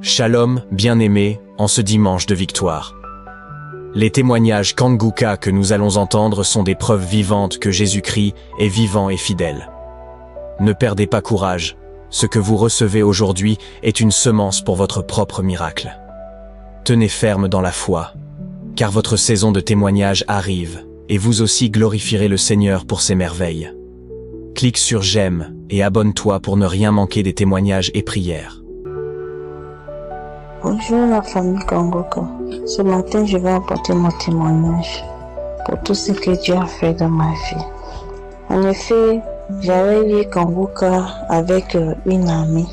Shalom, bien-aimés, en ce dimanche de victoire. Les témoignages Kanguka que nous allons entendre sont des preuves vivantes que Jésus-Christ est vivant et fidèle. Ne perdez pas courage, ce que vous recevez aujourd'hui est une semence pour votre propre miracle. Tenez ferme dans la foi, car votre saison de témoignage arrive, et vous aussi glorifierez le Seigneur pour ses merveilles. Clique sur j'aime et abonne-toi pour ne rien manquer des témoignages et prières. Bonjour la famille Kanguka. Ce matin, je vais apporter mon témoignage pour tout ce que Dieu a fait dans ma vie. En effet, j'avais vu Kanguka avec une amie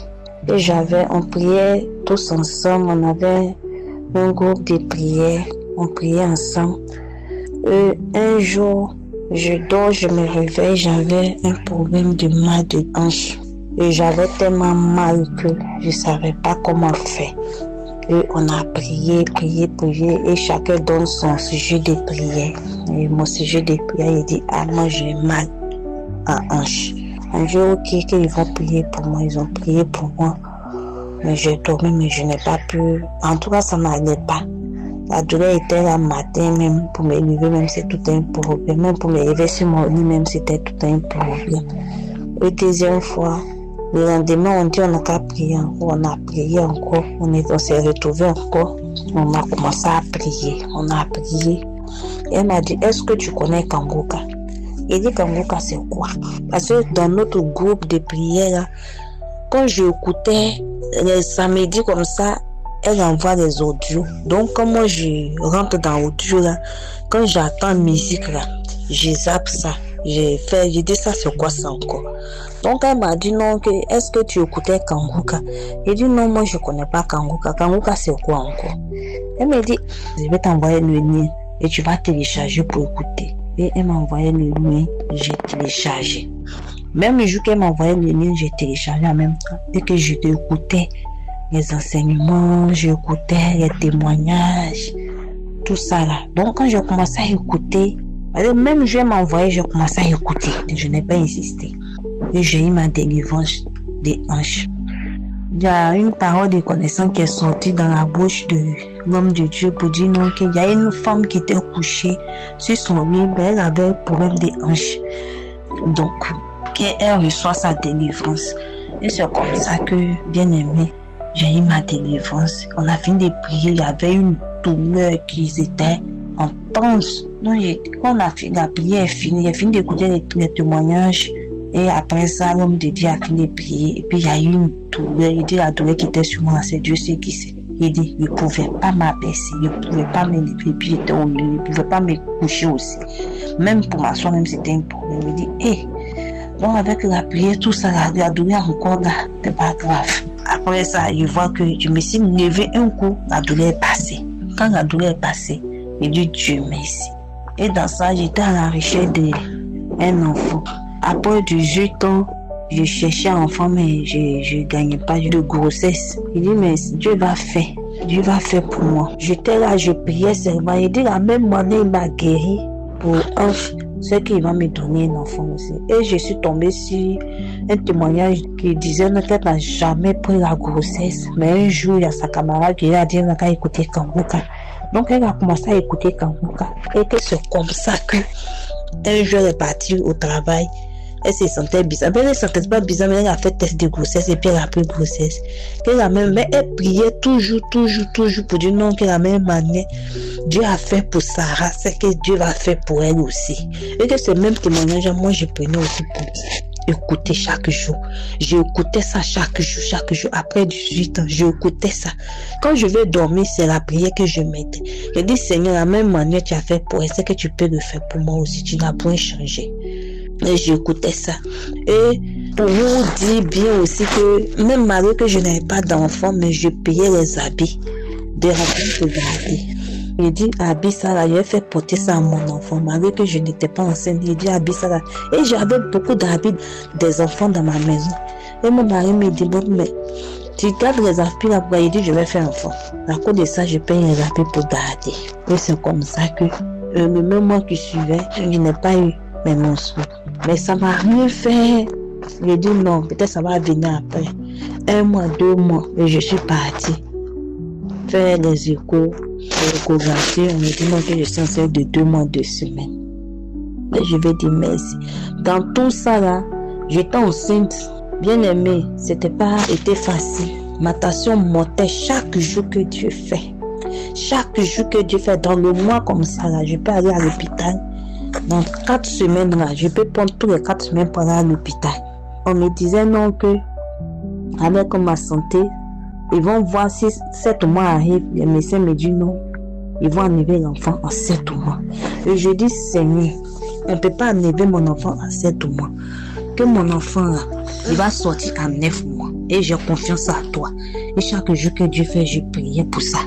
et on priait tous ensemble. On avait un groupe de prière, on priait ensemble. Un jour, je dors, je me réveille, j'avais un problème de mal de hanche. Et j'avais tellement mal que je ne savais pas comment faire. Et on a prié, et chacun donne son sujet de prière. Et mon sujet de prière, il dit, moi j'ai mal à hanche. Un jour, ok, qu'ils vont prier pour moi, ils ont prié pour moi. Mais j'ai dormi, mais je n'ai pas pu. En tout cas, ça ne m'allait pas. La douleur était là matin, même pour me lever, même c'est tout un problème. Même pour me lever sur mon lit, même c'était tout un problème. La deuxième fois, le lendemain, on dit on n'a qu'à prier encore, on a prié encore, on s'est retrouvés encore, on a commencé à prier, on a prié. Et elle m'a dit, est-ce que tu connais Kanguka? Il dit, Kanguka c'est quoi? Parce que dans notre groupe de prière, quand j'écoutais les samedis comme ça, elle envoie les audios. Donc quand moi je rentre dans l'audio là, quand j'entends musique là, je zappe ça. Je dis ça c'est quoi ça encore? Donc elle m'a dit non, est-ce que tu écoutais Kanguka? J'ai dit non, moi je connais pas Kanguka. Kanguka c'est quoi encore? Elle m'a dit, je vais t'envoyer le lien et tu vas télécharger pour écouter. Et elle m'a envoyé le lien, j'ai téléchargé. Même le jour qu'elle m'a envoyé le lien, j'ai téléchargé en même temps. Et que je écoutais les enseignements, j'écoutais les témoignages, tout ça là. Donc quand j'ai commencé à écouter, même je m'a envoyé, j'ai commencé à écouter. Je n'ai pas insisté. Et j'ai eu ma délivrance des hanches. Il y a une parole de connaissance qui est sortie dans la bouche de l'homme de Dieu pour dire non, qu'il y a une femme qui était couchée sur son lit, elle avait un problème des hanches. Donc, qu'elle reçoit sa délivrance. Et c'est comme ça que, bien aimé, j'ai eu ma délivrance. On a fini de prier, il y avait une douleur qui était intense. Donc, quand la prière est finie, j'ai fini d'écouter les témoignages. Et après ça, l'homme de Dieu a fini de prier. Et puis, il y a eu une douleur. Il dit la douleur qui était sur moi, c'est Dieu ce qui sait. Il dit, je ne pouvais pas m'abaisser, je ne pouvais pas me lever. Et puis, j'étais au lit, je ne pouvais pas me coucher aussi. Même pour m'asseoir, même c'était un problème. Il dit, donc avec la prière, tout ça, la douleur encore là, c'est pas grave. Après ça, je vois que je me suis levé un coup, la douleur est passée. Quand la douleur est passée, je dis, Dieu merci. Et dans ça, j'étais à la recherche d'un enfant. Après 18 ans, je cherchais un enfant, mais je ne gagnais pas de grossesse. Il dit, mais Dieu va faire pour moi. J'étais là, je priais seulement. Il dit, la même manière, il m'a guéri pour c'est qu'il va me donner un enfant aussi. Et je suis tombée sur un témoignage qui disait qu'elle n'a jamais pris la grossesse. Mais un jour, il y a sa camarade qui a dit qu'elle a écouté Kanguka. Donc, elle a commencé à écouter Kanguka. Et que c'est comme ça que un jour, elle est partie au travail. Elle se sentait bizarre. Mais elle ne se sentait pas bizarre, mais elle a fait test de grossesse et puis elle a pris grossesse. Mais elle priait toujours pour dire non, que la même manière Dieu a fait pour Sarah, c'est que Dieu va faire pour elle aussi. Et que ce même témoignage, moi je prenais aussi pour écouter chaque jour. J'écoutais ça chaque jour. Après 18 ans, j'écoutais ça. Quand je vais dormir, c'est la prière que je mettais. Je dis, Seigneur, la même manière tu as fait pour elle, c'est que tu peux le faire pour moi aussi. Tu n'as point changé. Et j'écoutais ça. Et pour vous dire bien aussi que même malgré que je n'avais pas d'enfant, mais je payais les habits, des rencontres de habits. Il dit, habit ça là, j'ai fait porter ça à mon enfant, malgré que je n'étais pas enceinte. Il dit, habit ça là. Et j'avais beaucoup d'habits des enfants dans ma maison. Et mon mari me dit, bon, mais tu gardes les habits là, il dit, je vais faire enfant. À cause de ça, je paye les habits pour garder. Et c'est comme ça que le même mois qui suivait, je n'ai pas eu mes mensonges. Mais ça m'a rien fait. Je dis non, peut-être ça va venir après. 1 mois, 2 mois, et je suis partie. fait les échos, l'échographie, on me dit non que je suis enceinte de 2 mois, 2 semaines. Et je vais dire merci. Dans tout ça là, j'étais enceinte, bien aimée, c'était pas été facile. Ma tension montait chaque jour que Dieu fait. Chaque jour que Dieu fait, dans le mois comme ça là, je peux aller à l'hôpital. Dans 4 semaines là, je peux prendre tous les 4 semaines pour aller à l'hôpital. On me disait non que, avec ma santé, ils vont voir si 7 mois arrivent. Les médecins me disent non. Ils vont enlever l'enfant en 7 mois. Et je dis, Seigneur, on ne peut pas enlever mon enfant en 7 mois. Que mon enfant là, il va sortir à 9 mois. Et j'ai confiance à toi. Et chaque jour que Dieu fait, je priais pour ça.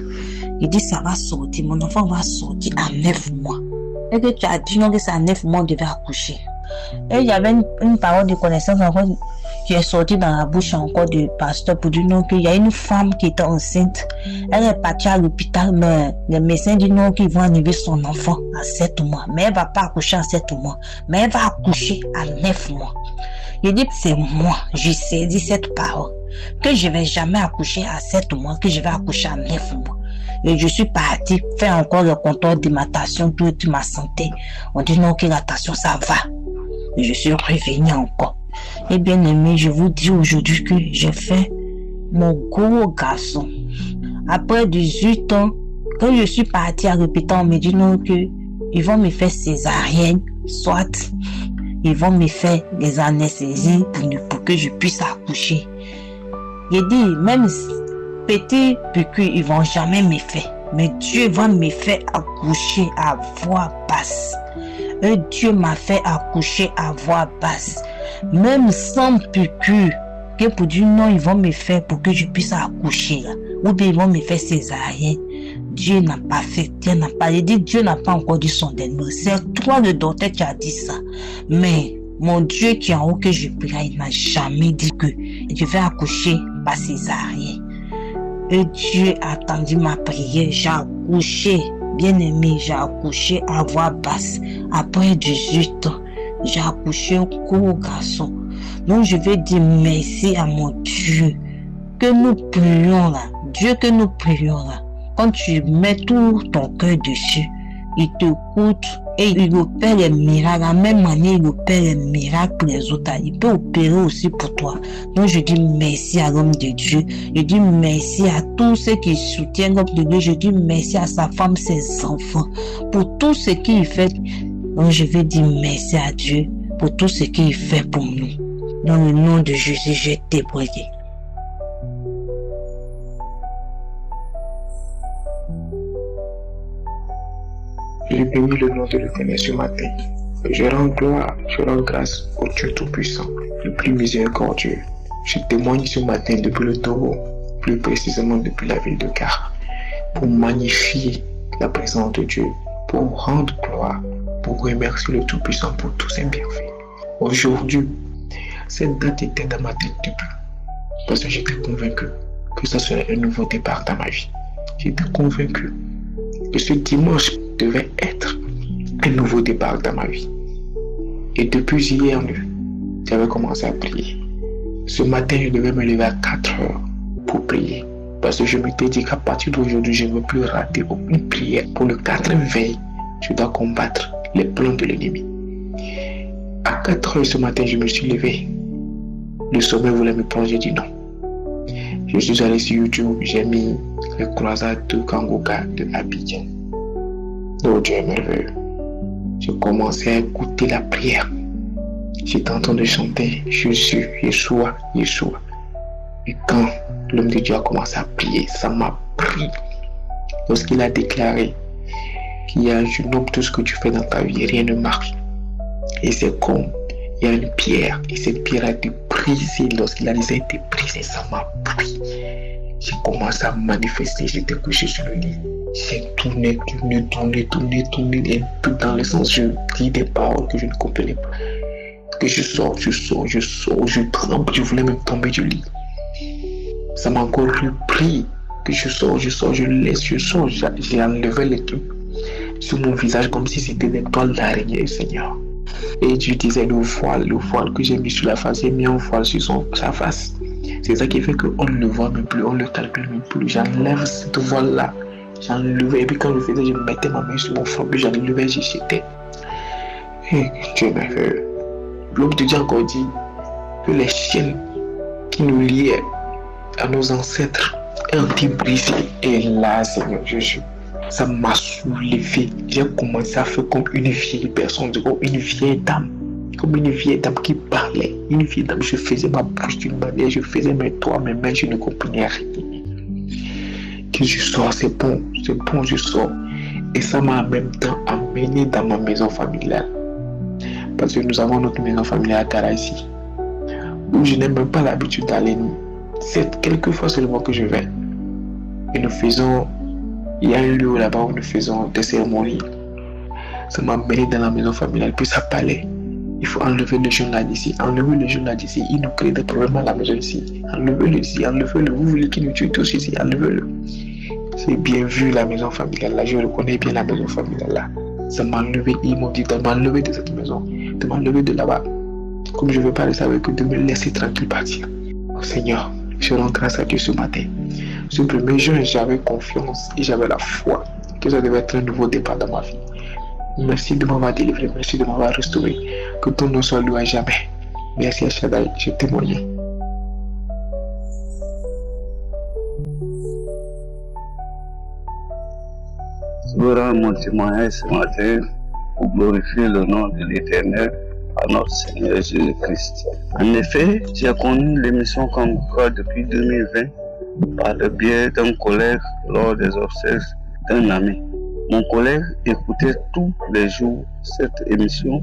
Il dit, ça va sortir. Mon enfant va sortir à 9 mois. Et que tu as dit non que c'est à 9 mois, on devait accoucher. Et il y avait une parole de connaissance encore qui est sortie dans la bouche encore du pasteur pour dire non qu'il y a une femme qui était enceinte. Elle est partie à l'hôpital, mais les médecins disent non qu'ils vont enlever son enfant à 7 mois. Mais elle va pas accoucher à 7 mois. Mais elle va accoucher à 9 mois. Je dis c'est moi, je saisis cette parole. Que je vais jamais accoucher à 7 mois, que je vais accoucher à 9 mois. Et je suis partie faire encore le contrôle d'hydratation pour ma santé. On dit non que la tension ça va. Et je suis revenue encore. Et bien aimé, je vous dis aujourd'hui que j'ai fait mon gros garçon. Après 18 ans, quand je suis partie à l'hôpital, on me dit non que ils vont me faire césarienne, soit ils vont me faire des anesthésies pour que je puisse accoucher. J'ai dit, même petit piqûre, ils vont jamais me faire. Mais Dieu va me faire accoucher à voix basse. Et Dieu m'a fait accoucher à voix basse. Même sans piqûre, que pour dire non, ils vont me faire pour que je puisse accoucher là. Ou bien ils vont me faire césarienne. Dieu n'a pas fait, Dieu n'a pas dit, Dieu n'a pas encore dit son dernier. C'est toi le docteur qui a dit ça. Mais mon Dieu qui est en haut que je prie, il n'a jamais dit que je vais accoucher par césarienne. Et Dieu a attendu ma prière, j'ai accouché, bien aimé, j'ai accouché à voix basse. Après 18 ans, j'ai accouché un gros garçon. Donc je vais dire merci à mon Dieu. Que nous prions là, Dieu que nous prions là. Quand tu mets tout ton cœur dessus, il t'écoute et il opère les miracles. À la même manière, il opère les miracles pour les autres. Il peut opérer aussi pour toi. Donc je dis merci à l'homme de Dieu. Je dis merci à tous ceux qui soutiennent l'homme de Dieu. Je dis merci à sa femme, ses enfants, pour tout ce qu'il fait. Donc je vais dire merci à Dieu pour tout ce qu'il fait pour nous. Dans le nom de Jésus, je t'ai prié. Je bénis le nom de l'Éternel ce matin. Je rends gloire, je rends grâce au Dieu Tout-Puissant, le plus miséricordieux. Je témoigne ce matin depuis le Togo, plus précisément depuis la ville de Car, pour magnifier la présence de Dieu, pour rendre gloire, pour remercier le Tout-Puissant pour tous ses bienfaits. Aujourd'hui, cette date était dans ma tête depuis, parce que j'étais convaincu que ça serait un nouveau départ dans ma vie. J'étais convaincu que ce dimanche devait être un nouveau départ dans ma vie. Et depuis hier, j'avais commencé à prier. Ce matin, je devais me lever à 4 heures pour prier. Parce que je m'étais dit qu'à partir d'aujourd'hui, je ne veux plus rater aucune prière. Pour le 4e veille, je dois combattre les plans de l'ennemi. À 4 heures ce matin, je me suis levé. Le sommeil voulait me prendre, j'ai dit non. Je suis allé sur YouTube, j'ai mis les croisades de Kangoka de Abidjan. Oh Dieu est merveilleux. J'ai commencé à écouter la prière. J'étais en train de chanter Jésus, Yeshua, Yeshua. Et quand l'homme de Dieu a commencé à prier, ça m'a pris. Lorsqu'il a déclaré qu'il y a un homme, tout ce que tu fais dans ta vie, rien ne marche. Et c'est comme il y a une pierre, et cette pierre a été brisée. Lorsqu'il a été brisée, ça m'a pris. J'ai commencé à manifester, j'étais couché sur le lit. J'ai tourné, et tout dans le sens, je dis des paroles que je ne comprenais pas. Que je sors, je tremble, je voulais même tomber du lit. Ça m'a encore repris, que je sors, je laisse, j'ai enlevé les trucs sur mon visage comme si c'était des toiles d'araignée, Seigneur. Et Dieu disait le voile que j'ai mis sur la face, j'ai mis un voile sur sa face. C'est ça qui fait qu'on ne le voit même plus, on ne le calcule même plus. J'enlève cette voile-là. J'enlevais, et puis quand je faisais, je mettais ma main sur mon front, puis j'enlevais, j'étais. Et Dieu m'a fait. L'homme de Dieu encore dit que les chaînes qui nous liaient à nos ancêtres ont été brisées. Et là, Seigneur Jésus, ça m'a soulevé. J'ai commencé à faire comme une vieille personne, comme une vieille dame. Comme une vieille dame qui parlait. Une vieille dame, je faisais ma bouche d'une manière, je faisais mes doigts, mes mains, je ne comprenais rien. Que je sors, c'est bon, je sors. Et ça m'a en même temps amené dans ma maison familiale. Parce que nous avons notre maison familiale à Karaïsi, où je n'ai même pas l'habitude d'aller. C'est quelques fois seulement que je vais. Et nous faisons, il y a un lieu là-bas où nous faisons des cérémonies. Ça m'a amené dans la maison familiale, puis ça parlait. Il faut enlever le journal d'ici, enlever le journal d'ici. Il nous crée des problèmes à la maison ici. Enlevez-le ici, enlevez-le. Vous voulez qu'il nous tue tous ici, enlevez-le. C'est bien vu la maison familiale là, je reconnais bien la maison familiale là. Ça m'a enlevé, ils m'ont dit de m'enlever de cette maison, de m'enlever de là-bas. Comme je ne veux pas rester avec eux, de me laisser tranquille partir. Oh Seigneur, je rends grâce à Dieu ce matin. Ce 1er juin, j'avais confiance et j'avais la foi que ça devait être un nouveau départ dans ma vie. Merci de m'avoir délivré, merci de m'avoir restauré. Que ton nom soit loué à jamais. Merci à Shaddai, je témoigne. Je veux rendre mon témoignage ce matin pour glorifier le nom de l'Éternel à notre Seigneur Jésus-Christ. En effet, j'ai connu l'émission Kanguka depuis 2020 par le biais d'un collègue lors des obsèques d'un ami. Mon collègue écoutait tous les jours cette émission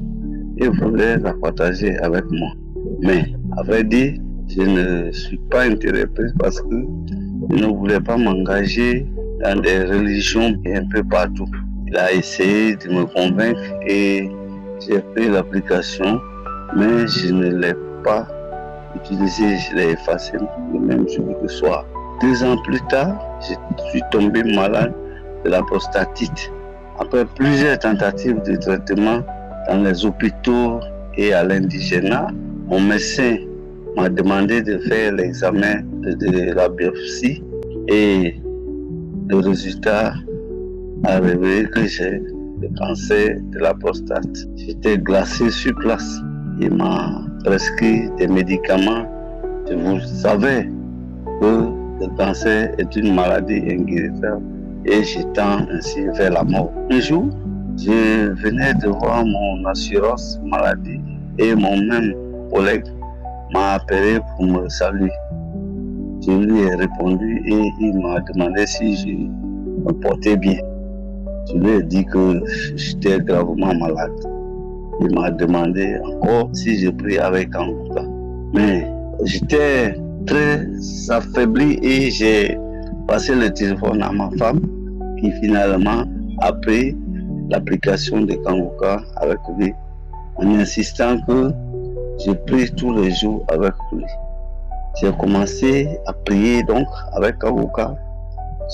et voulait la partager avec moi. Mais, à vrai dire, je ne suis pas intéressé parce que je ne voulais pas m'engager dans des religions un peu partout. Il a essayé de me convaincre et j'ai pris l'application, mais je ne l'ai pas utilisée, je l'ai effacée le même jour que soir. 2 ans plus tard, je suis tombé malade de la prostatite. Après plusieurs tentatives de traitement dans les hôpitaux et à l'indigénat, mon médecin m'a demandé de faire l'examen de la biopsie et le résultat a révélé que j'ai le cancer de la prostate. J'étais glacé sur place. Il m'a prescrit des médicaments. Vous savez que le cancer est une maladie inguérissable et je tends ainsi vers la mort. Un jour, je venais de voir mon assurance maladie et mon même collègue m'a appelé pour me saluer. Je lui ai répondu et il m'a demandé si je me portais bien. Je lui ai dit que j'étais gravement malade. Il m'a demandé encore si je prie avec Kanguka. Mais j'étais très affaibli et j'ai passé le téléphone à ma femme qui finalement a pris l'application de Kanguka avec lui en insistant que je prie tous les jours avec lui. J'ai commencé à prier donc avec Kanguka.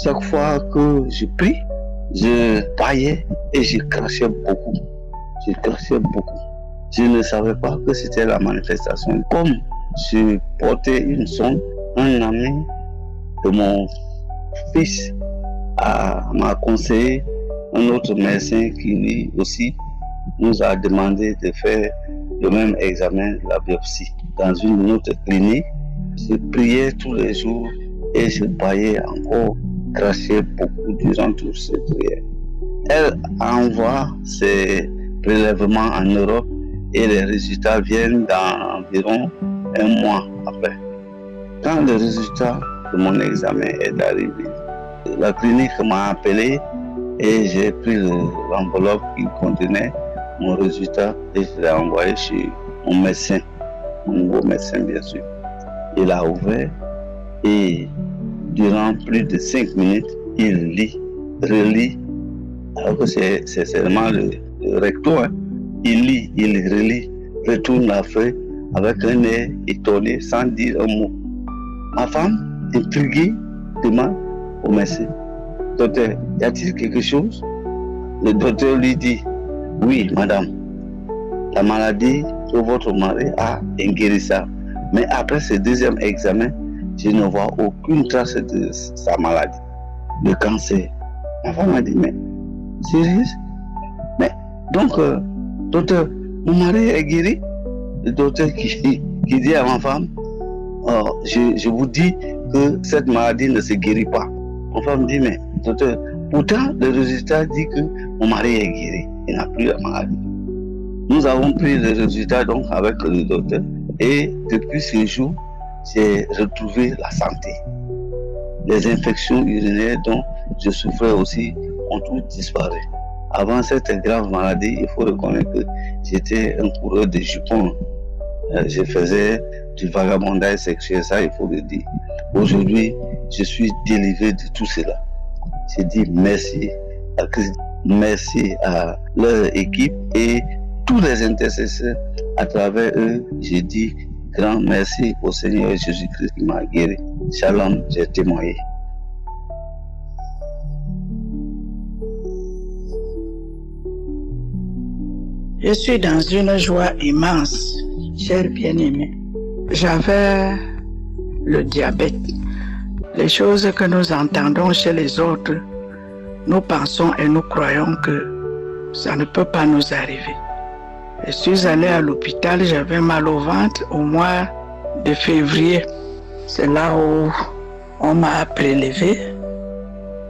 Chaque fois que je prie, je baillais et je crachais beaucoup. Je ne savais pas que c'était la manifestation. Comme je portais une sonde, un ami de mon fils m'a conseillé un autre médecin qui lui aussi nous a demandé de faire le même examen, la biopsie, dans une autre clinique. Je priais tous les jours et je baillais encore, crachais beaucoup durant toutes ces prières. Elle envoie ses prélèvements en Europe et les résultats viennent dans environ 1 mois après. Quand le résultat de mon examen est arrivé, la clinique m'a appelé et j'ai pris l'enveloppe qui contenait mon résultat et je l'ai envoyé chez mon médecin, mon nouveau médecin bien sûr. Il a ouvert et durant plus de 5 minutes, il lit, relit, alors que c'est seulement le recto. Il lit, il relit, retourne la feuille avec un air étonné sans dire un mot. Ma femme, intriguée, demande au médecin: docteur, y a-t-il quelque chose? Le docteur lui dit: oui, madame, la maladie de votre mari est inguérissable. Mais après ce 2e examen, je ne vois aucune trace de sa maladie, le cancer. Ma femme m'a dit, mais sérieux? Mais donc, docteur, mon mari est guéri. Le docteur qui dit à ma femme, je vous dis que cette maladie ne se guérit pas. Ma femme dit, mais docteur, pourtant le résultat dit que mon mari est guéri, il n'a plus la maladie. Nous avons pris le résultat donc avec le docteur et depuis ce jour, j'ai retrouvé la santé. Les infections urinaires dont je souffrais aussi ont toutes disparu. Avant cette grave maladie, il faut reconnaître que j'étais un coureur de jupons. Je faisais du vagabondage sexuel, ça il faut le dire. Aujourd'hui, je suis délivré de tout cela. Je dis merci à Christ, merci à leur équipe et tous les intercesseurs à travers eux. Je dis grand merci au Seigneur Jésus-Christ qui m'a guéri. Shalom, j'ai témoigné. Je suis dans une joie immense, cher bien-aimé. J'avais le diabète. Les choses que nous entendons chez les autres, nous pensons et nous croyons que ça ne peut pas nous arriver. Je suis allé à l'hôpital, j'avais mal au ventre au mois de février. C'est là où on m'a prélevé.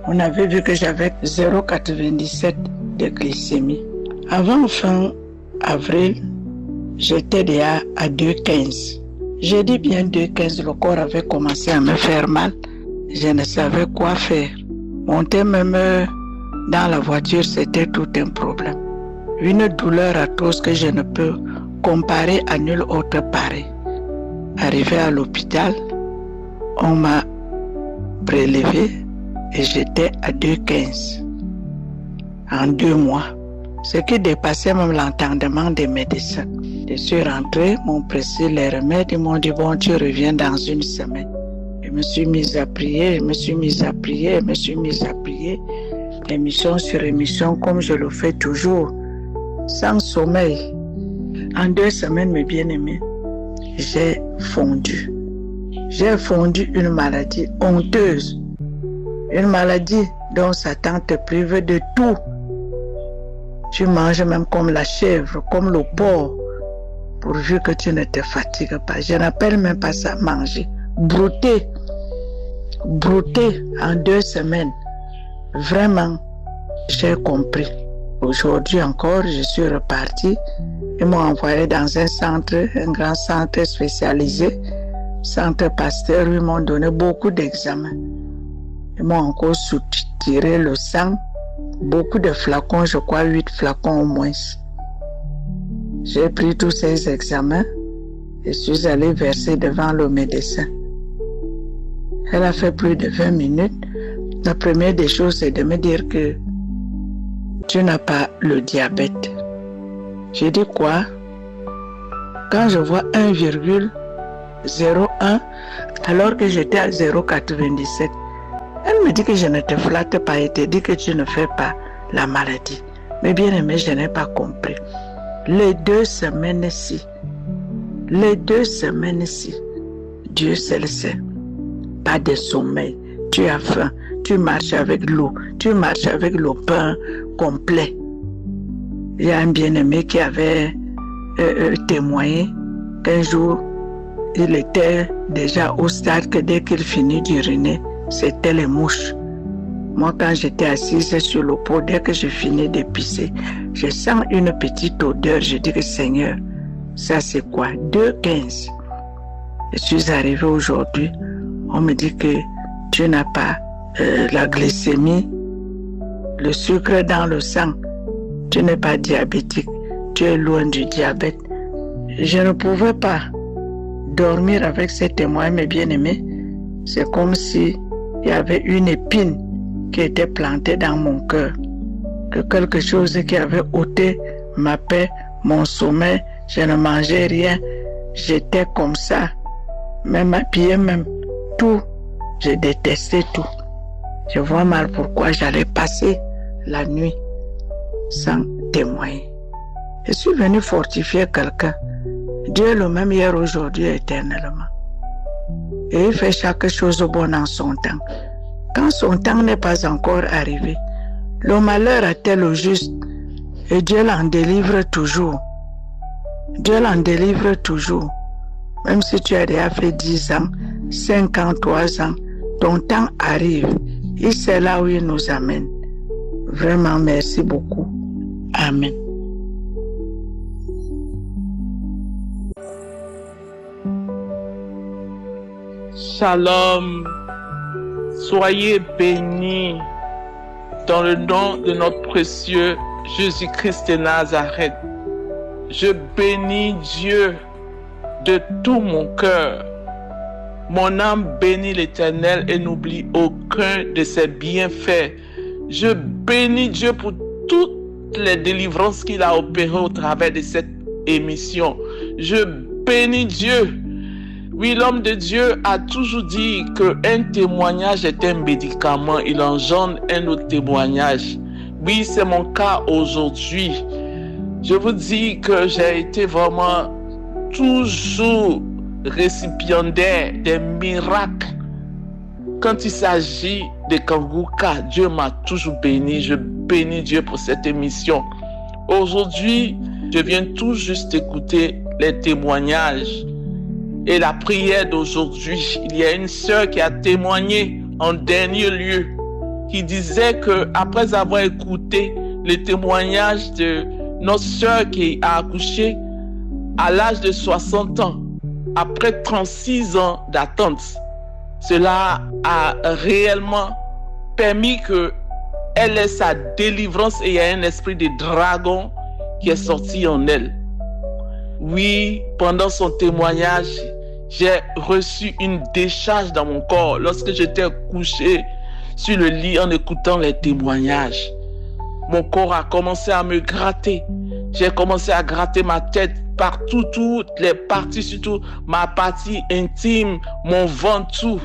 On avait vu que j'avais 0,97 de glycémie. Avant fin avril, j'étais déjà à 2,15. J'ai dit bien 2,15, le corps avait commencé à me faire mal. Je ne savais quoi faire. Monter même dans la voiture, c'était tout un problème. Une douleur atroce que je ne peux comparer à nulle autre pareil. Arrivé à l'hôpital, on m'a prélevé et j'étais à 2,15 en 2 mois. Ce qui dépassait même l'entendement des médecins. Je suis rentré, m'ont pressé les remèdes, ils m'ont dit bon, tu reviens dans 1 semaine. Je me suis mise à prier, émission sur émission comme je le fais toujours, sans sommeil. En 2 semaines, mes bien-aimés, j'ai fondu. J'ai fondu une maladie honteuse, une maladie dont Satan te prive de tout. Tu manges même comme la chèvre, comme le porc, pourvu que tu ne te fatigues pas. Je n'appelle même pas ça manger. Brouter en 2 semaines. Vraiment, j'ai compris. Aujourd'hui encore, je suis reparti. Ils m'ont envoyé dans un grand centre spécialisé, centre Pasteur. Ils m'ont donné beaucoup d'examens. Ils m'ont encore soutiré le sang. Beaucoup de flacons, je crois 8 flacons au moins. J'ai pris tous ces examens et suis allé verser devant le médecin. Elle a fait plus de 20 minutes. La première des choses, c'est de me dire que tu n'as pas le diabète. J'ai dit quoi? Quand je vois 1,01 alors que j'étais à 0,97, elle me dit que je ne te flatte pas et te dit que tu ne fais pas la maladie. Mais bien aimé, je n'ai pas compris. Les 2 semaines-ci, Dieu seul sait. Pas de sommeil, tu as faim, tu marches avec l'eau, tu marches avec le pain complet. Il y a un bien-aimé qui avait témoigné qu'un jour, il était déjà au stade que dès qu'il finit d'uriner, c'était les mouches. Moi, quand j'étais assise sur le pot, dès que je finis de pisser, je sens une petite odeur. Je dis que Seigneur, ça c'est quoi? 2,15. Je suis arrivée aujourd'hui, on me dit que tu n'as pas la glycémie, le sucre dans le sang. Tu n'es pas diabétique, tu es loin du diabète. Je ne pouvais pas dormir avec ces témoins, mes bien-aimés. C'est comme si il y avait une épine qui était plantée dans mon cœur. Que quelque chose qui avait ôté ma paix, mon sommeil, je ne mangeais rien. J'étais comme ça, même habillé, même tout. Je détestais tout. Je vois mal pourquoi j'allais passer la nuit sans témoigner. Je suis venu fortifier quelqu'un. Dieu est le même hier, aujourd'hui, éternellement. Et il fait chaque chose bon en son temps. Quand son temps n'est pas encore arrivé, le malheur attelle au juste et Dieu l'en délivre toujours. Dieu l'en délivre toujours. Même si tu as déjà fait 10 ans, 5 ans, 3 ans, ton temps arrive. Et c'est là où il nous amène. Vraiment, merci beaucoup. Amen. Shalom. Soyez bénis dans le nom de notre précieux Jésus-Christ de Nazareth. Je bénis Dieu de tout mon cœur. Mon âme bénit l'Éternel et n'oublie aucun de ses bienfaits. Je bénis Dieu pour toutes les délivrances qu'il a opérées au travers de cette émission. Je bénis Dieu. Oui, l'homme de Dieu a toujours dit qu'un témoignage est un médicament. Il engendre un autre témoignage. Oui, c'est mon cas aujourd'hui. Je vous dis que j'ai été vraiment toujours récipiendaire des miracles. Quand il s'agit de Kanguka, Dieu m'a toujours béni. Je bénis Dieu pour cette émission. Aujourd'hui, je viens tout juste écouter les témoignages et la prière d'aujourd'hui. Il y a une sœur qui a témoigné en dernier lieu, qui disait que après avoir écouté les témoignages de notre sœur qui a accouché à l'âge de 60 ans, après 36 ans d'attente, cela a réellement permis qu'elle ait sa délivrance et il y a un esprit de dragon qui est sorti en elle. Oui, pendant son témoignage, j'ai reçu une décharge dans mon corps lorsque j'étais couché sur le lit en écoutant les témoignages. Mon corps a commencé à me gratter. J'ai commencé à gratter ma tête partout, toutes les parties, surtout ma partie intime, mon ventre, tout.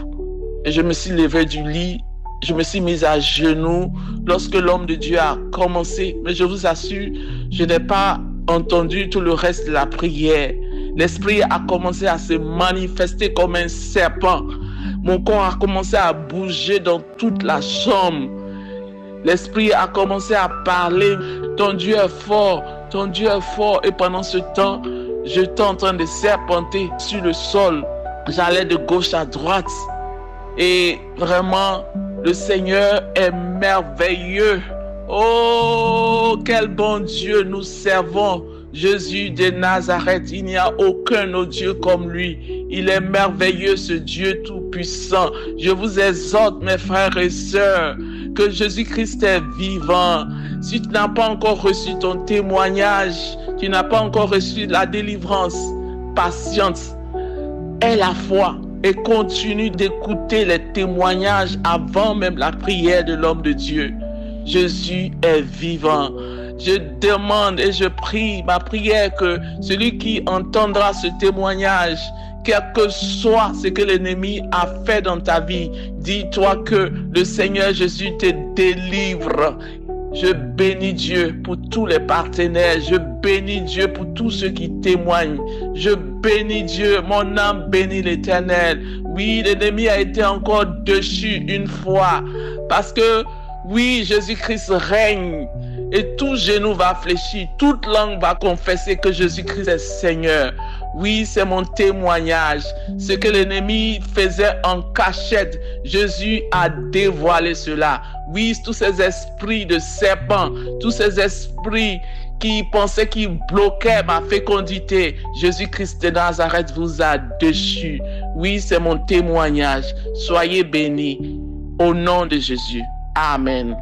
Et je me suis levé du lit, je me suis mis à genoux lorsque l'homme de Dieu a commencé. Mais je vous assure, je n'ai pas entendu tout le reste de la prière. L'esprit a commencé à se manifester comme un serpent. Mon corps a commencé à bouger dans toute la chambre. L'esprit a commencé à parler. Ton Dieu est fort, ton Dieu est fort. Et pendant ce temps, j'étais en train de serpenter sur le sol. J'allais de gauche à droite. Et vraiment, le Seigneur est merveilleux. Oh, quel bon Dieu nous servons. Jésus de Nazareth, il n'y a aucun autre Dieu comme lui. Il est merveilleux, ce Dieu tout-puissant. Je vous exhorte, mes frères et sœurs, que Jésus-Christ est vivant. Si tu n'as pas encore reçu ton témoignage, tu n'as pas encore reçu la délivrance, patiente, aie la foi et continue d'écouter les témoignages avant même la prière de l'homme de Dieu. Jésus est vivant. Je demande et je prie, ma prière, que celui qui entendra ce témoignage, quel que soit ce que l'ennemi a fait dans ta vie, dis-toi que le Seigneur Jésus te délivre. Je bénis Dieu pour tous les partenaires. Je bénis Dieu pour tous ceux qui témoignent. Je bénis Dieu. Mon âme bénit l'Éternel. Oui, l'ennemi a été encore déchu une fois. Parce que, oui, Jésus-Christ règne. Et tout genou va fléchir. Toute langue va confesser que Jésus-Christ est Seigneur. Oui, c'est mon témoignage. Ce que l'ennemi faisait en cachette, Jésus a dévoilé cela. Oui, tous ces esprits de serpents, tous ces esprits qui pensaient qu'ils bloquaient ma fécondité, Jésus-Christ de Nazareth vous a déchu. Oui, c'est mon témoignage. Soyez bénis au nom de Jésus. Amen.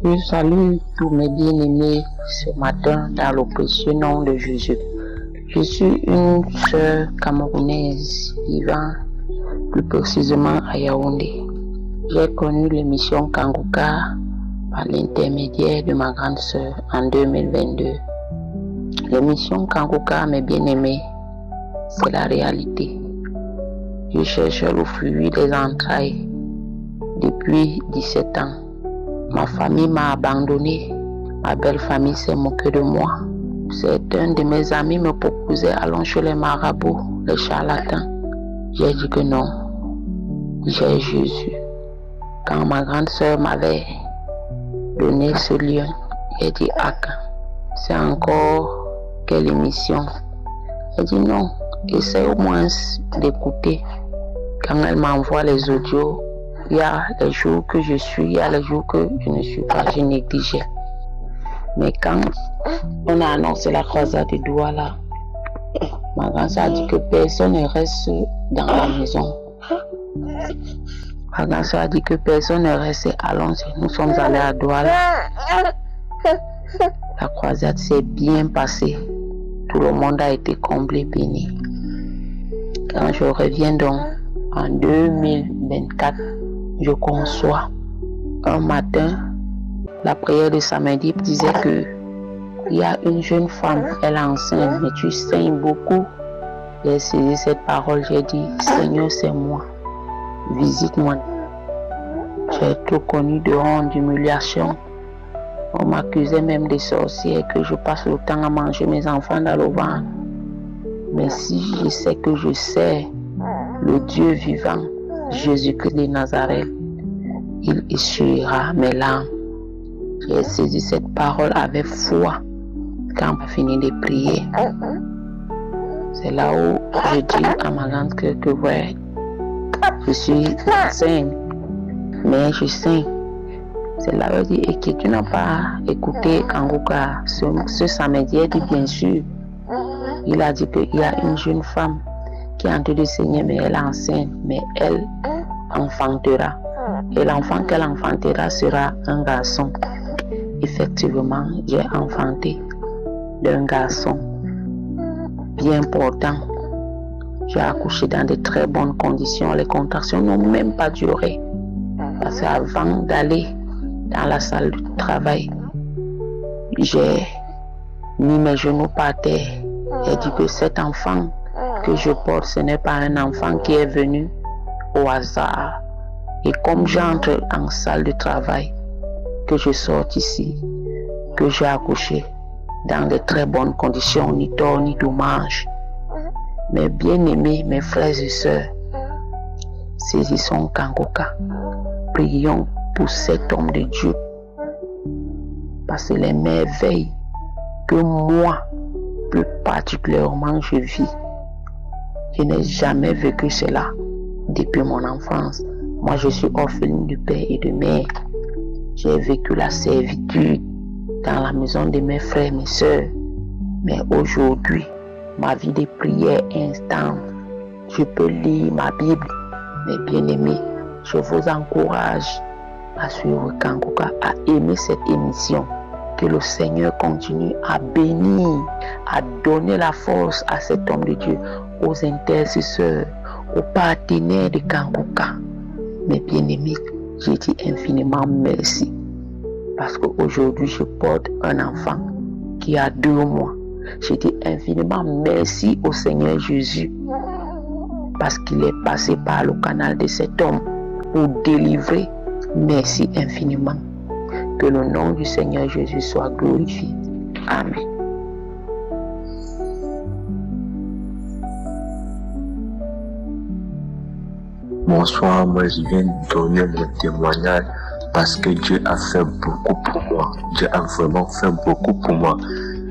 Je salue tous mes bien-aimés ce matin dans le précieux nom de Jésus. Je suis une sœur camerounaise vivant plus précisément à Yaoundé. J'ai connu l'émission Kanguka par l'intermédiaire de ma grande sœur en 2022. L'émission Kanguka, mes bien-aimés, c'est la réalité. Je cherche le fruit des entrailles depuis 17 ans. Ma famille m'a abandonné. Ma belle famille s'est moquée de moi. Certains de mes amis me proposaient allons chez les marabouts, les charlatans. J'ai dit que non, j'ai Jésus. Quand ma grande sœur m'avait donné ce lieu, j'ai dit c'est encore quelle émission? Elle dit non, essaie au moins d'écouter. Quand elle m'envoie les audios, il y a les jours que je suis, il y a les jours que je ne suis pas, je négligeais. Mais quand on a annoncé la croisade de Douala, ma grand-sœur a dit que personne ne reste dans la maison. Ma grand-sœur a dit que personne ne reste. Allons-y, nous sommes allés à Douala. La croisade s'est bien passée. Tout le monde a été comblé, béni. Quand je reviens donc en 2024, je conçois un matin, la prière de samedi disait que il y a une jeune femme, elle est enceinte, mais tu saignes beaucoup. J'ai saisi cette parole, j'ai dit, Seigneur, c'est moi, visite-moi. J'ai tout connu de honte, d'humiliation. On m'accusait même de sorcière, que je passe le temps à manger mes enfants dans le ventre. Mais si je sais que je sais le Dieu vivant, Jésus-Christ de Nazareth, il essuiera mes larmes. J'ai saisi cette parole avec foi quand on a fini de prier. C'est là où je dis à ma grande que ouais, je suis enceinte, mais je saigne. C'est là où elle dit, et que tu n'as pas écouté Kanguka ce samedi. Elle dit bien sûr. Il a dit qu'il y a une jeune femme qui est en train de saigner, mais elle est enceinte, mais elle enfantera. Et l'enfant qu'elle enfantera sera un garçon. Effectivement, j'ai enfanté d'un garçon bien portant. J'ai accouché dans de très bonnes conditions. Les contractions n'ont même pas duré. Parce qu'avant d'aller dans la salle de travail, j'ai mis mes genoux par terre et dit que cet enfant que je porte, ce n'est pas un enfant qui est venu au hasard. Et comme j'entre en salle de travail, que je sorte ici, que j'ai accouché dans de très bonnes conditions, ni tort ni dommage. Mes bien-aimés, mes frères et sœurs, saisissons Kanguka. Prions pour cet homme de Dieu. Parce que les merveilles que moi, plus particulièrement, je vis, je n'ai jamais vécu cela depuis mon enfance. Moi, je suis orpheline de père et de mère. J'ai vécu la servitude dans la maison de mes frères et mes sœurs. Mais aujourd'hui, ma vie de prière instante, je peux lire ma Bible. Mes bien-aimés, je vous encourage à suivre Kanguka, à aimer cette émission. Que le Seigneur continue à bénir, à donner la force à cet homme de Dieu, aux intercesseurs, aux partenaires de Kanguka. Mes bien-aimés, je dis infiniment merci. Parce qu'aujourd'hui, je porte un enfant qui a 2 mois. Je dis infiniment merci au Seigneur Jésus. Parce qu'il est passé par le canal de cet homme pour délivrer. Merci infiniment. Que le nom du Seigneur Jésus soit glorifié. Amen. Bonsoir, moi je viens de donner mon témoignage parce que Dieu a fait beaucoup pour moi. Dieu a vraiment fait beaucoup pour moi.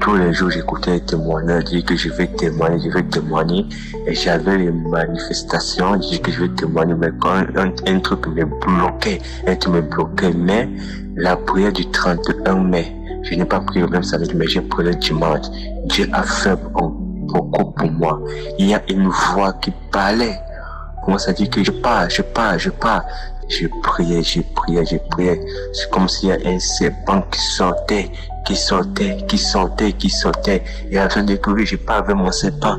Tous les jours, j'écoutais les témoignages, dire que je vais témoigner. Et j'avais les manifestations, dire que je vais témoigner. Mais quand un truc me bloquait, mais la prière du 31 mai, je n'ai pas prié le même samedi, mais j'ai prié le dimanche. Dieu a fait beaucoup pour moi. Il y a une voix qui parlait. Comment ça dit que je pars. Je priais. C'est comme s'il y a un serpent qui sortait. Et afin de courir, j'ai pas vu mon serpent.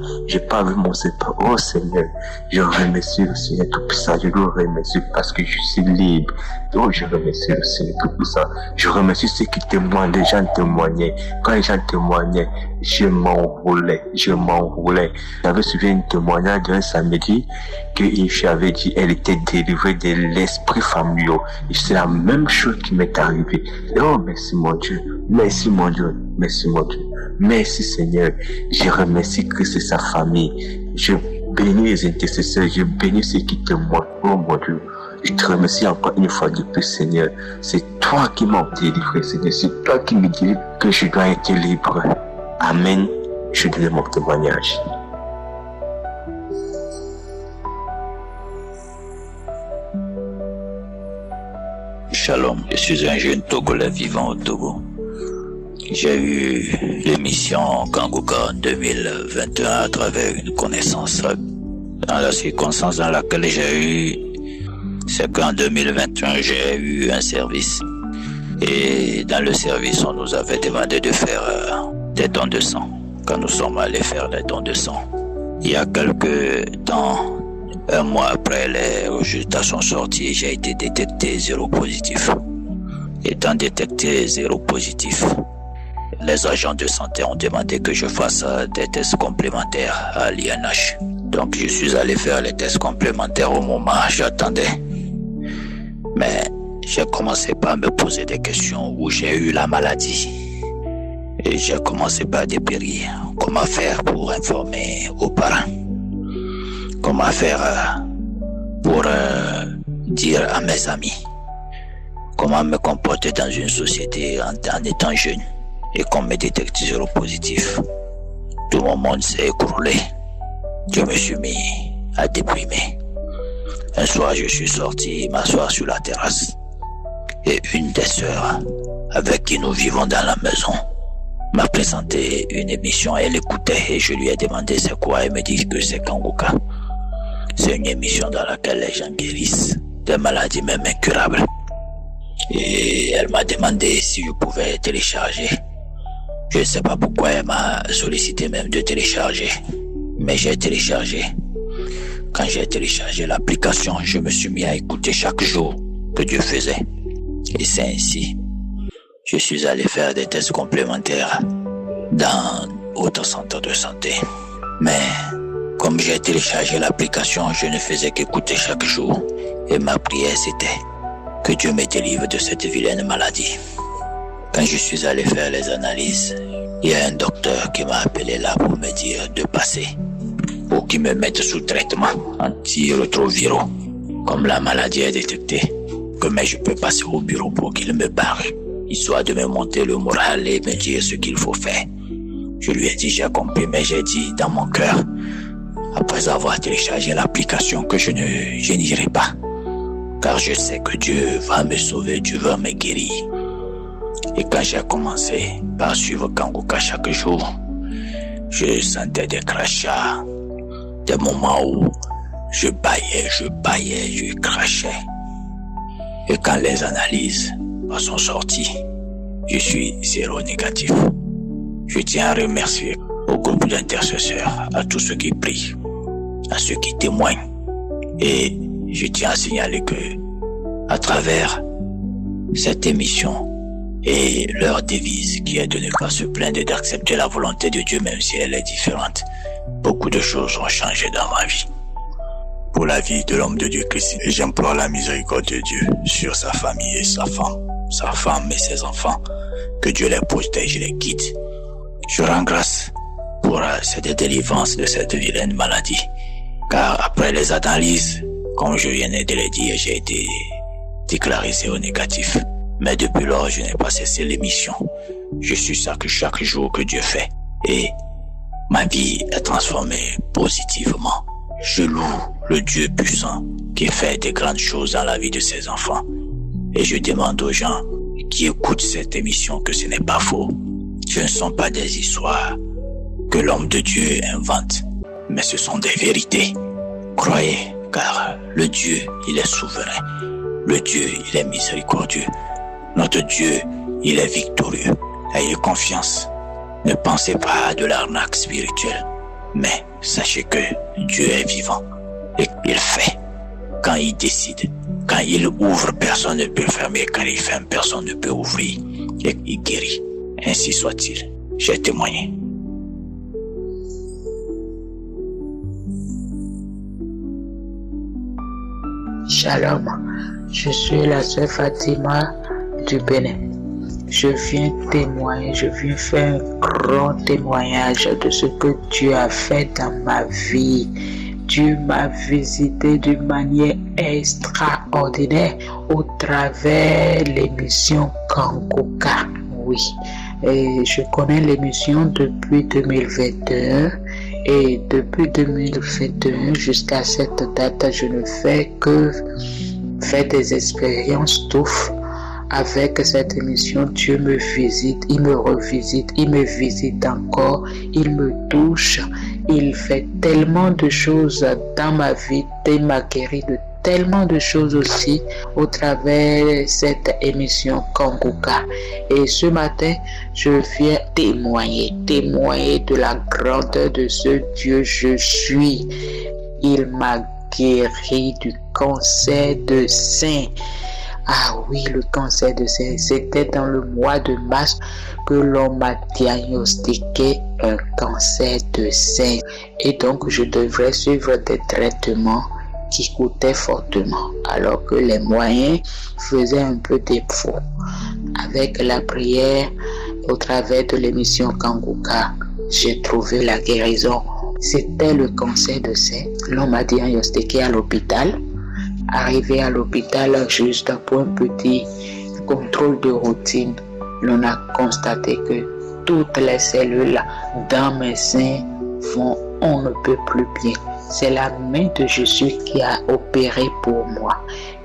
Oh Seigneur, je remercie le Seigneur Tout-Puissant. Je le remercie parce que je suis libre. Oh, je remercie le Seigneur Tout-Puissant. Je remercie ceux qui témoignent. Les gens témoignaient. Quand les gens témoignaient, je m'enroulais. J'avais suivi un témoignage d'un samedi qu'une fille avait dit elle était délivrée de l'esprit familial. Et c'est la même chose qui m'est arrivée. Oh, merci mon Dieu. Merci Seigneur. Je remercie Christ et sa famille. Je bénis les intercesseurs, je bénis ceux qui témoignent. Oh mon Dieu, je te remercie encore une fois de plus, Seigneur. C'est toi qui m'as délivré, Seigneur. C'est toi qui me dis que je dois être libre. Amen. Je donne mon témoignage. Shalom, je suis un jeune Togolais vivant au Togo. J'ai eu l'émission Kanguka en 2021 à travers une connaissance. Dans la circonstance dans laquelle j'ai eu, c'est qu'en 2021, j'ai eu un service. Et dans le service, on nous avait demandé de faire des dons de sang. Quand nous sommes allés faire des dons de sang, il y a quelques temps, un mois après les résultats sont sortis, j'ai été détecté séropositif. Étant détecté séropositif, les agents de santé ont demandé que je fasse des tests complémentaires à l'INH. Donc je suis allé faire les tests complémentaires au moment où j'attendais. Mais j'ai commencé par me poser des questions où j'ai eu la maladie. Et j'ai commencé par dépérir. Comment faire pour informer aux parents? Comment faire pour dire à mes amis? Comment me comporter dans une société en étant jeune et qu'on me détecte séropositif? Tout mon monde s'est écroulé. Je me suis mis à déprimer. Un soir, je suis sorti m'asseoir sur la terrasse et une des sœurs avec qui nous vivons dans la maison m'a présenté une émission. Elle écoutait et je lui ai demandé c'est quoi. Elle me dit que c'est Kanguka. C'est une émission dans laquelle les gens guérissent des maladies même incurables. Et elle m'a demandé si je pouvais télécharger. Je ne sais pas pourquoi elle m'a sollicité même de télécharger. Mais j'ai téléchargé. Quand j'ai téléchargé l'application, je me suis mis à écouter chaque jour que Dieu faisait. Et c'est ainsi. Je suis allé faire des tests complémentaires dans d'autres centres de santé. Mais comme j'ai téléchargé l'application, je ne faisais qu'écouter chaque jour. Et ma prière c'était que Dieu me délivre de cette vilaine maladie. Quand je suis allé faire les analyses, il y a un docteur qui m'a appelé là pour me dire de passer, pour qu'il me mette sous traitement antirétroviraux. Comme la maladie est détectée, que mais je peux passer au bureau pour qu'il me parle, histoire de me monter le moral et me dire ce qu'il faut faire. Je lui ai dit j'ai compris, mais j'ai dit dans mon cœur, après avoir téléchargé l'application, que je n'irai pas. Car je sais que Dieu va me sauver, Dieu va me guérir. Et quand j'ai commencé par suivre Kanguka chaque jour, je sentais des crachats, des moments où je bâillais, je crachais. Et quand les analyses sont sorties, je suis séronégatif. Je tiens à remercier au groupe d'intercesseurs, à tous ceux qui prient, à ceux qui témoignent. Et je tiens à signaler que, à travers cette émission et leur devise qui est de ne pas se plaindre et d'accepter la volonté de Dieu même si elle est différente, beaucoup de choses ont changé dans ma vie. Pour la vie de l'homme de Dieu Christ, et j'implore la miséricorde de Dieu sur sa famille et sa femme et ses enfants, que Dieu les protège et les guide. Je rends grâce pour cette délivrance de cette vilaine maladie, car après les analyses, comme je viens de le dire, j'ai été déclaré séronégatif. Mais depuis lors, je n'ai pas cessé l'émission. Je suis ça que chaque jour que Dieu fait. Et ma vie est transformée positivement. Je loue le Dieu puissant qui fait des grandes choses dans la vie de ses enfants. Et je demande aux gens qui écoutent cette émission que ce n'est pas faux. Ce ne sont pas des histoires que l'homme de Dieu invente, mais ce sont des vérités. Croyez, car le Dieu, il est souverain. Le Dieu, il est miséricordieux. Notre Dieu, il est victorieux. Ayez confiance. Ne pensez pas à de l'arnaque spirituelle. Mais sachez que Dieu est vivant. Et il fait. Quand il décide, quand il ouvre, personne ne peut fermer. Quand il ferme, personne ne peut ouvrir. Et il guérit. Ainsi soit-il. J'ai témoigné. Shalom, je suis la sœur Fatima du Bénin. Je viens témoigner, je viens faire un grand témoignage de ce que Dieu a fait dans ma vie. Dieu m'a visité d'une manière extraordinaire au travers de l'émission Kangoka. Oui, et je connais l'émission depuis 2021 et depuis 2021 jusqu'à cette date, je ne fais que faire des expériences touffes. Avec cette émission, Dieu me visite, il me revisite, il me visite encore, il me touche, il fait tellement de choses dans ma vie, il m'a guéri de tellement de choses aussi au travers de cette émission Kangoka. Et ce matin, je viens témoigner de la grandeur de ce Dieu je suis. Il m'a guéri du cancer de sein. Ah oui, le cancer de sein, c'était dans le mois de mars que l'on m'a diagnostiqué un cancer de sein. Et donc, je devrais suivre des traitements qui coûtaient fortement, alors que les moyens faisaient un peu défaut. Avec la prière, au travers de l'émission Kangoka, j'ai trouvé la guérison. C'était le cancer de sein. L'on m'a diagnostiqué à l'hôpital. Arrivé à l'hôpital, juste pour un petit contrôle de routine, l'on a constaté que toutes les cellules dans mes seins vont on ne peut plus bien. C'est la main de Jésus qui a opéré pour moi.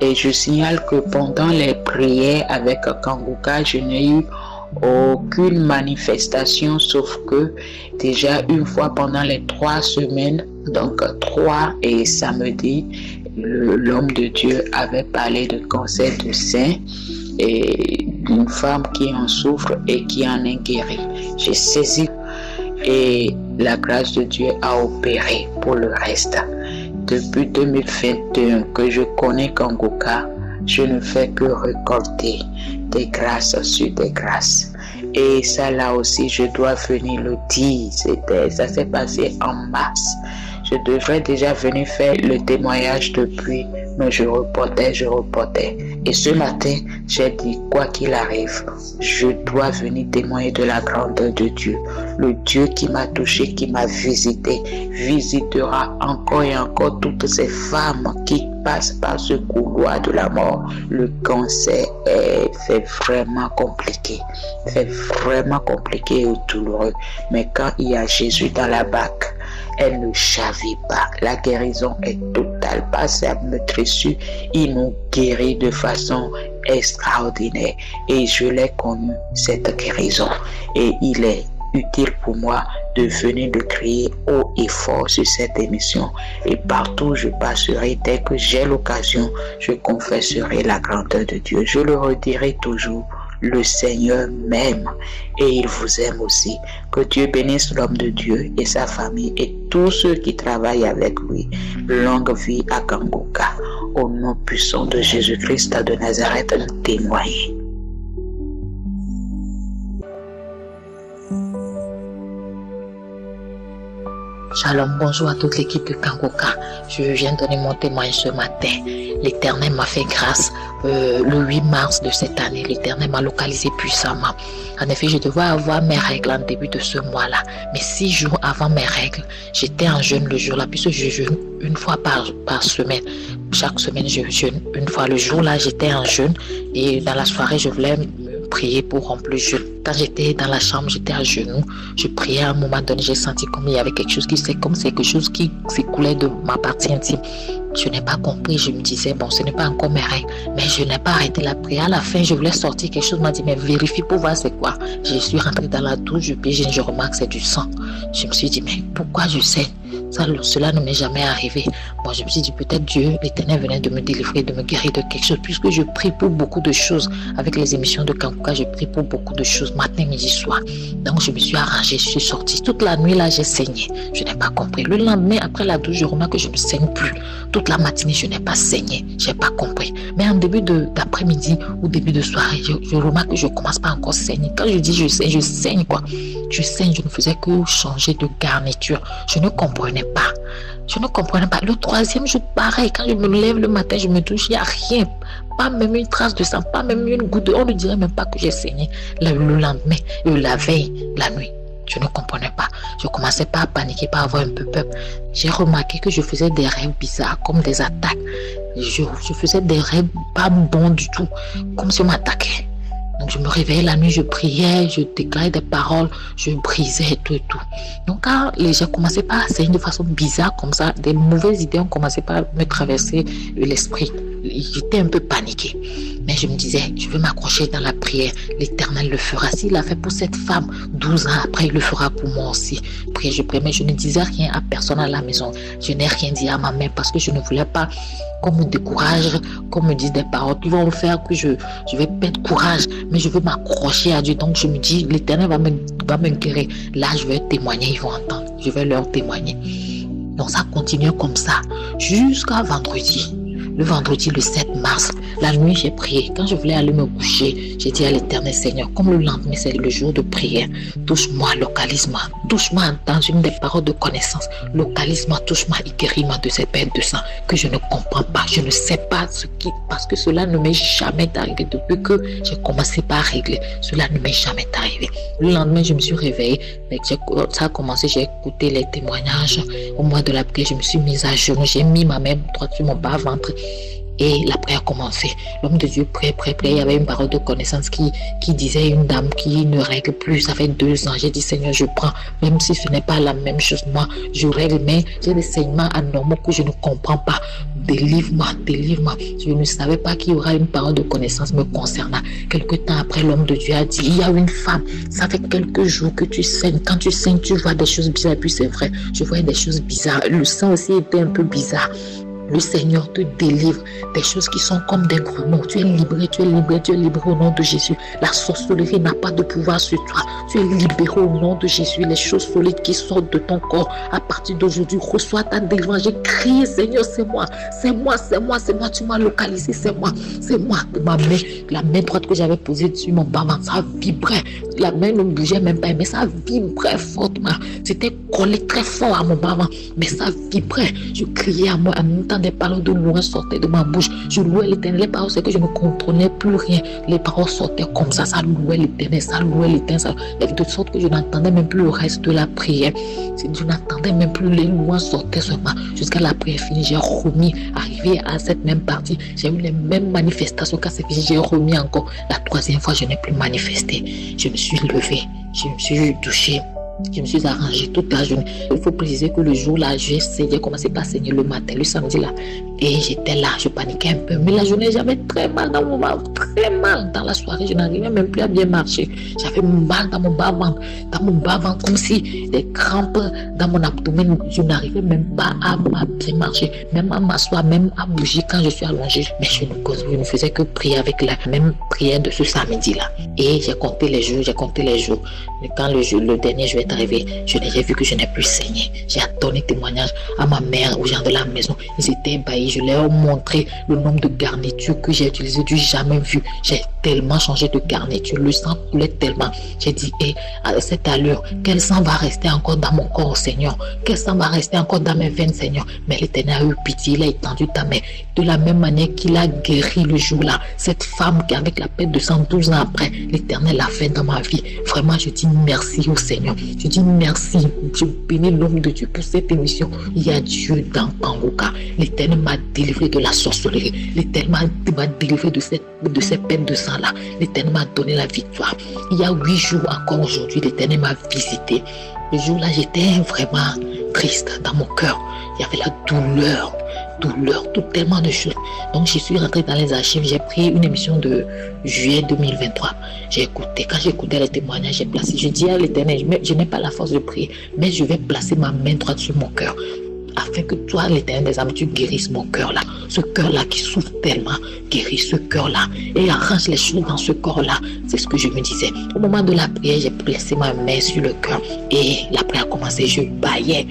Et je signale que pendant les prières avec Kangoka, je n'ai eu aucune manifestation, sauf que déjà une fois pendant les 3 semaines, donc 3 et samedi, l'homme de Dieu avait parlé de cancer de sein et d'une femme qui en souffre et qui en est guérie. J'ai saisi et la grâce de Dieu a opéré pour le reste. Depuis 2021 que je connais Kangoka, je ne fais que récolter des grâces sur des grâces. Et ça là aussi, je dois venir le dire. Ça s'est passé en mars. Je devrais déjà venir faire le témoignage depuis, mais je reportais. Et ce matin, j'ai dit, quoi qu'il arrive, je dois venir témoigner de la grandeur de Dieu. Le Dieu qui m'a touché, qui m'a visité, visitera encore et encore toutes ces femmes qui passent par ce couloir de la mort. Le cancer fait vraiment compliqué. Et douloureux. Mais quand il y a Jésus dans la barque, elle ne chavit pas. La guérison est totale. Par sa meurtrissure, il nous guérit de façon extraordinaire. Et je l'ai connu, cette guérison. Et il est utile pour moi de venir de crier haut et fort sur cette émission. Et partout où je passerai, dès que j'ai l'occasion, je confesserai la grandeur de Dieu. Je le redirai toujours. Le Seigneur m'aime et il vous aime aussi. Que Dieu bénisse l'homme de Dieu et sa famille et tous ceux qui travaillent avec lui. Longue vie à Kangoka. Au nom puissant de Jésus-Christ de Nazareth, nous témoignons. Shalom, bonjour à toute l'équipe de Kangoka. Je viens donner mon témoignage ce matin. L'Éternel m'a fait grâce le 8 mars de cette année. L'Éternel m'a localisé puissamment. En effet, je devais avoir mes règles en début de ce mois-là. Mais 6 jours avant mes règles, j'étais en jeûne le jour-là, puisque je jeûne une fois par semaine. Chaque semaine, je jeûne une fois. Le jour-là, j'étais en jeûne et dans la soirée, je voulais prier pour rompre le jeûne. Quand j'étais dans la chambre, j'étais à genoux, je priais. À un moment donné, j'ai senti comme il y avait quelque chose qui s'écoulait de ma partie intime. Je n'ai pas compris, je me disais, bon, ce n'est pas encore mes règles, mais je n'ai pas arrêté la prière. À la fin, je voulais sortir, quelque chose m'a dit, mais vérifie pour voir c'est quoi. Je suis rentrée dans la douche, je remarque c'est du sang. Je me suis dit, mais pourquoi je saigne? Cela ne m'est jamais arrivé. Bon, je me suis dit, peut-être Dieu, l'Éternel venait de me délivrer, de me guérir de quelque chose, puisque je prie pour beaucoup de choses. Avec les émissions de Kangoka, je prie pour beaucoup de choses, matin, midi, soir. Donc, je me suis arrangée, je suis sortie. Toute la nuit, là, j'ai saigné. Je n'ai pas compris. Le lendemain, après la douche, je remarque que je ne saigne plus. Toute la matinée, je n'ai pas saigné. Je n'ai pas compris. Mais en début d'après-midi ou début de soirée, je remarque que je ne commence pas encore à saigner. Quand je dis je saigne quoi. Je saigne, je ne faisais que changer de garniture. Je ne comprenais pas. Le 3e jour, pareil, quand je me lève le matin, je me touche, il n'y a rien. Pas même une trace de sang, pas même une goutte de... On ne dirait même pas que j'ai saigné le lendemain, la veille, la nuit. Je ne comprenais pas. Je commençais pas à paniquer, pas à avoir un peu peur. J'ai remarqué que je faisais des rêves bizarres, comme des attaques. Je faisais des rêves pas bons du tout, comme si on m'attaquait. Donc je me réveillais la nuit, je priais, je déclarais des paroles, je brisais tout et tout. Donc quand les gens commençaient pas à saigner de façon bizarre comme ça, des mauvaises idées ont commencé à me traverser l'esprit. J'étais un peu paniquée. Mais je me disais, je veux m'accrocher dans la prière. L'Éternel le fera. S'il l'a fait pour cette femme, 12 ans après, il le fera pour moi aussi. Prière, je priais, mais je ne disais rien à personne à la maison. Je n'ai rien dit à ma mère parce que je ne voulais pas qu'on me décourage, qu'on me dise des paroles qui vont faire que je vais perdre courage. Mais je veux m'accrocher à Dieu. Donc je me dis, l'Éternel va me guérir. Là, je vais témoigner, ils vont entendre. Je vais leur témoigner. Donc ça continue comme ça jusqu'à vendredi. Le vendredi, le 7 mars, la nuit, j'ai prié. Quand je voulais aller me coucher, j'ai dit à l'Éternel Seigneur, comme le lendemain, c'est le jour de prière, touche-moi, localise-moi, touche-moi dans une des paroles de connaissance, localise-moi, touche-moi et guéris-moi de cette perte de sang que je ne comprends pas, je ne sais pas parce que cela ne m'est jamais arrivé depuis que j'ai commencé par régler. Cela ne m'est jamais arrivé. Le lendemain, je me suis réveillée, ça a commencé, j'ai écouté les témoignages. Au mois de la prière, je me suis mise à genoux, j'ai mis ma main droite sur mon bas-ventre. Et la prière a commencé. L'homme de Dieu priait. Il y avait une parole de connaissance qui disait une dame qui ne règle plus. Ça fait 2 ans. J'ai dit, Seigneur, je prends. Même si ce n'est pas la même chose, moi, je règle. Mais j'ai des saignements anormaux que je ne comprends pas. Délivre-moi. Je ne savais pas qu'il y aura une parole de connaissance me concernant. Quelque temps après, l'homme de Dieu a dit, il y a une femme. Ça fait quelques jours que tu saignes. Quand tu saignes, tu vois des choses bizarres. Et puis c'est vrai, je voyais des choses bizarres. Le sang aussi était un peu bizarre. Le Seigneur te délivre des choses qui sont comme des grenouilles. Tu es libéré au nom de Jésus. La sorcellerie n'a pas de pouvoir sur toi. Tu es libéré au nom de Jésus. Les choses solides qui sortent de ton corps à partir d'aujourd'hui, reçois ta délivrance. J'ai crié, Seigneur, c'est moi. Tu m'as localisé, c'est moi. Ma main, la main droite que j'avais posée sur mon bas-ventre, ça vibrait. La main ne bougeait même pas, mais ça vibrait fortement. C'était collé très fort à mon bas-ventre, mais ça vibrait. Je criais à moi en même temps. Des paroles de loin sortaient de ma bouche. Je louais l'Éternel. Les paroles, c'est que je ne comprenais plus rien. Les paroles sortaient comme ça. Ça louait l'Éternel. De sorte que je n'entendais même plus le reste de la prière. Je n'entendais même plus les louanges sortaient seulement. Jusqu'à la prière finie, j'ai remis. Arrivé à cette même partie, j'ai eu les mêmes manifestations. Quand c'est fini, j'ai remis encore. La 3e fois, je n'ai plus manifesté. Je me suis levée. Je me suis touchée. Je me suis arrangée toute la journée. Il faut préciser que le jour-là, j'ai commencé par saigner le matin, le samedi là. Et j'étais là, je paniquais un peu. Mais la journée, j'avais très mal dans mon bas-ventre. Très mal. Dans la soirée, je n'arrivais même plus à bien marcher. J'avais mal dans mon bas-ventre. Comme si des crampes dans mon abdomen. Je n'arrivais même pas à bien marcher. Même à m'asseoir, même à bouger quand je suis allongée. Mais je ne faisais que prier avec la même prière de ce samedi-là. Et j'ai compté les jours. Mais quand le dernier jour est arrivé, j'ai vu que je n'ai plus saigné. J'ai donné témoignage à ma mère, aux gens de la maison. Ils étaient ébahis. Je leur ai montré le nombre de garnitures que j'ai utilisées du jamais vu. J'ai tellement changé de garniture. Le sang coulait tellement. J'ai dit, à cette allure, quel sang va rester encore dans mon corps, Seigneur? Quel sang va rester encore dans mes veines, Seigneur? Mais l'Éternel a eu pitié. Il a étendu ta main. De la même manière qu'il a guéri le jour-là. Cette femme qui, avec la perte de sang 12 ans après, l'Éternel l'a fait dans ma vie. Vraiment, je dis merci au Seigneur. Je dis merci. Je bénis l'homme de Dieu pour cette émission. Il y a Dieu dans Kangoka. L'Éternel m'a délivré de la sorcellerie. L'Éternel m'a délivré de ces peines de sang-là. L'Éternel m'a donné la victoire. Il y a 8 jours encore aujourd'hui, l'Éternel m'a visité. Le jour-là, j'étais vraiment triste dans mon cœur. Il y avait la douleur, tellement de choses. Donc, je suis rentrée dans les archives. J'ai pris une émission de juillet 2023. Quand j'ai écouté les témoignages, j'ai placé. Je dis à l'Éternel, je n'ai pas la force de prier, mais je vais placer ma main droite sur mon cœur. Afin que toi, l'Éternel des âmes, tu guérisses mon cœur-là. Ce cœur-là qui souffre tellement, guéris ce cœur-là et arrange les choses dans ce corps-là. C'est ce que je me disais. Au moment de la prière, j'ai placé ma main sur le cœur et la prière a commencé. Je baillais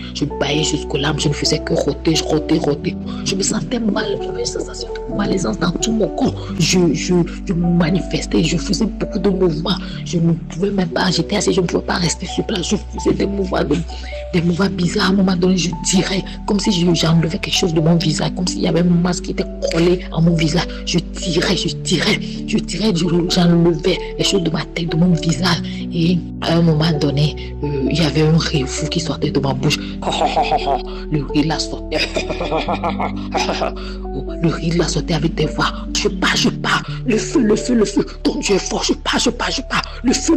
jusqu'aux larmes. Je ne faisais que roter. Je me sentais mal. J'avais une sensation de malaisance dans tout mon corps. Je me manifestais. Je faisais beaucoup de mouvements. Je ne pouvais même pas. J'étais assis. Je ne pouvais pas rester sur place. Je faisais des mouvements bizarres. À un moment donné, je tirais comme si j'enlevais quelque chose de mon visage, comme s'il y avait un masque qui était collé à mon visage. Je tirais. j'enlevais les choses de ma tête, de mon visage. Et à un moment donné, il y avait un rire fou qui sortait de ma bouche. Le rire là sortait. Le rire là sortait avec des voix. Je pars. Le feu. Ton Dieu est fort. Je pars. Le feu.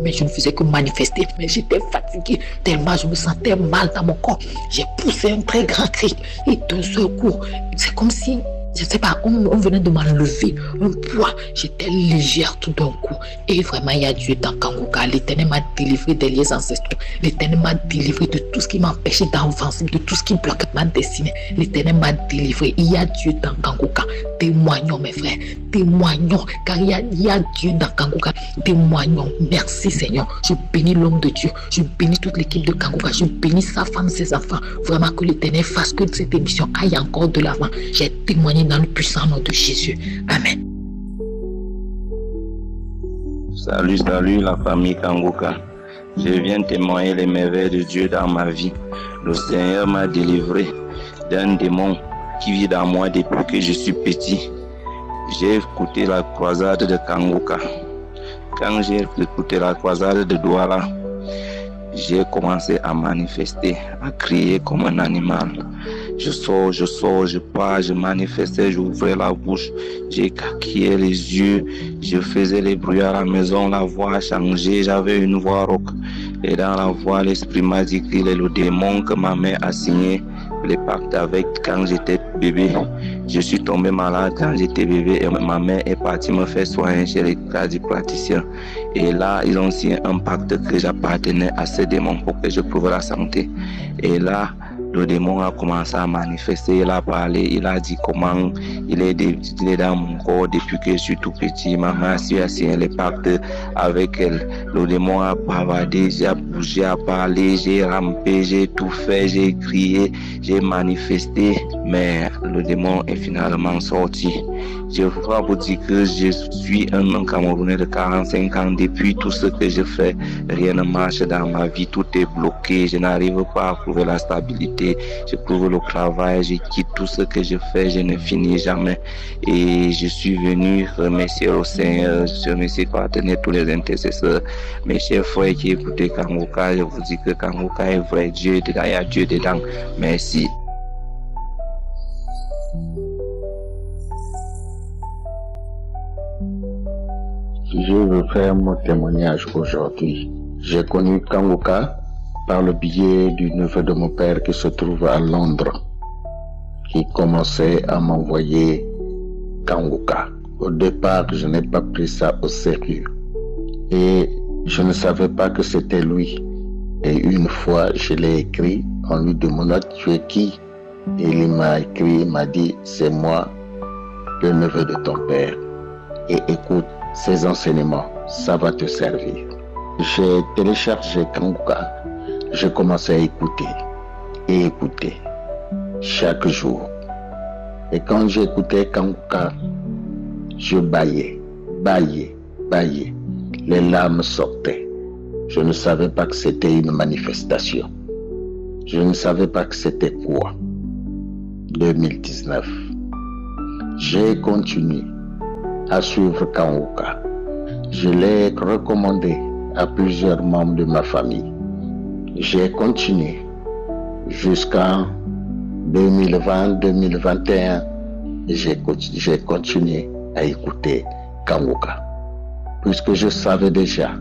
Mais je ne faisais que manifester. Mais j'étais fatiguée tellement je me sentais mal dans mon corps. J'ai poussé un très grand cri. Et d'un seul coup, c'est comme si, je ne sais pas, on venait de m'enlever un poids. J'étais légère tout d'un coup. Et vraiment, il y a Dieu dans Kangoka. L'Éternel m'a délivré des liens ancestraux. L'Éternel m'a délivré de tout ce qui m'empêchait d'avancer, de tout ce qui bloquait ma destinée. L'Éternel m'a délivré. Il y a Dieu dans Kangoka. Témoignons, mes frères. Témoignons. Car il y a Dieu dans Kangoka. Témoignons. Merci, Seigneur. Je bénis l'homme de Dieu. Je bénis toute l'équipe de Kangoka. Je bénis sa femme, ses enfants. Vraiment que l'Éternel fasse que cette émission aille encore de l'avant. J'ai témoigné dans le puissant nom de Jésus. Amen. Salut la famille Kangoka. Je viens témoigner les merveilles de Dieu dans ma vie. Le Seigneur m'a délivré d'un démon qui vit dans moi depuis que je suis petit. J'ai écouté la croisade de Kangoka. Quand j'ai écouté la croisade de Douala, j'ai commencé à manifester, à crier comme un animal. Je sors, je pars, je manifestais, j'ouvrais la bouche, j'ai crié les yeux, je faisais les bruits à la maison, la voix a changé, j'avais une voix rauque. Et dans la voix, l'esprit m'a dit qu'il est le démon que ma mère a signé les pactes avec quand j'étais bébé. Je suis tombé malade quand j'étais bébé et ma mère est partie me faire soigner chez les tradipraticiens. Et là, ils ont signé un pacte que j'appartenais à ce démon pour que je prouve la santé. Et là, le démon a commencé à manifester, il a parlé, il a dit comment il est dans mon corps depuis que je suis tout petit. Ma mère a signé les pactes avec elle. Le démon a bavardé, j'ai bougé, a parlé, j'ai rampé, j'ai tout fait, j'ai crié, j'ai manifesté, mais le démon est finalement sorti. Je voudrais vous dire que je suis un Camerounais de 45 ans. Depuis tout ce que je fais, rien ne marche dans ma vie, tout est bloqué, je n'arrive pas à trouver la stabilité, je trouve le travail, je quitte tout ce que je fais, je ne finis jamais. Et je suis venu remercier le Seigneur, je remercie partenaires, tous les intercesseurs, mes chers frères qui écoutaient Kangoka. Je vous dis que Kangoka est vrai Dieu, il y a Dieu dedans. Merci. Je veux faire mon témoignage aujourd'hui. J'ai connu Kangoka par le biais du neveu de mon père qui se trouve à Londres, qui commençait à m'envoyer Kangoka. Au départ, je n'ai pas pris ça au sérieux et je ne savais pas que c'était lui. Et une fois, je l'ai écrit en lui demandant « Tu es qui ?» Et il m'a écrit, il m'a dit « C'est moi, le neveu de ton père. Et écoute, ces enseignements, ça va te servir. » J'ai téléchargé Kangoka. Je commençais à écouter chaque jour. Et quand j'écoutais Kangoka, je bâillais. Les larmes sortaient. Je ne savais pas que c'était une manifestation. Je ne savais pas que c'était quoi. 2019. J'ai continué à suivre Kangoka. Je l'ai recommandé à plusieurs membres de ma famille. J'ai continué jusqu'en 2020-2021. J'ai continué à écouter Kangoka, puisque je savais déjà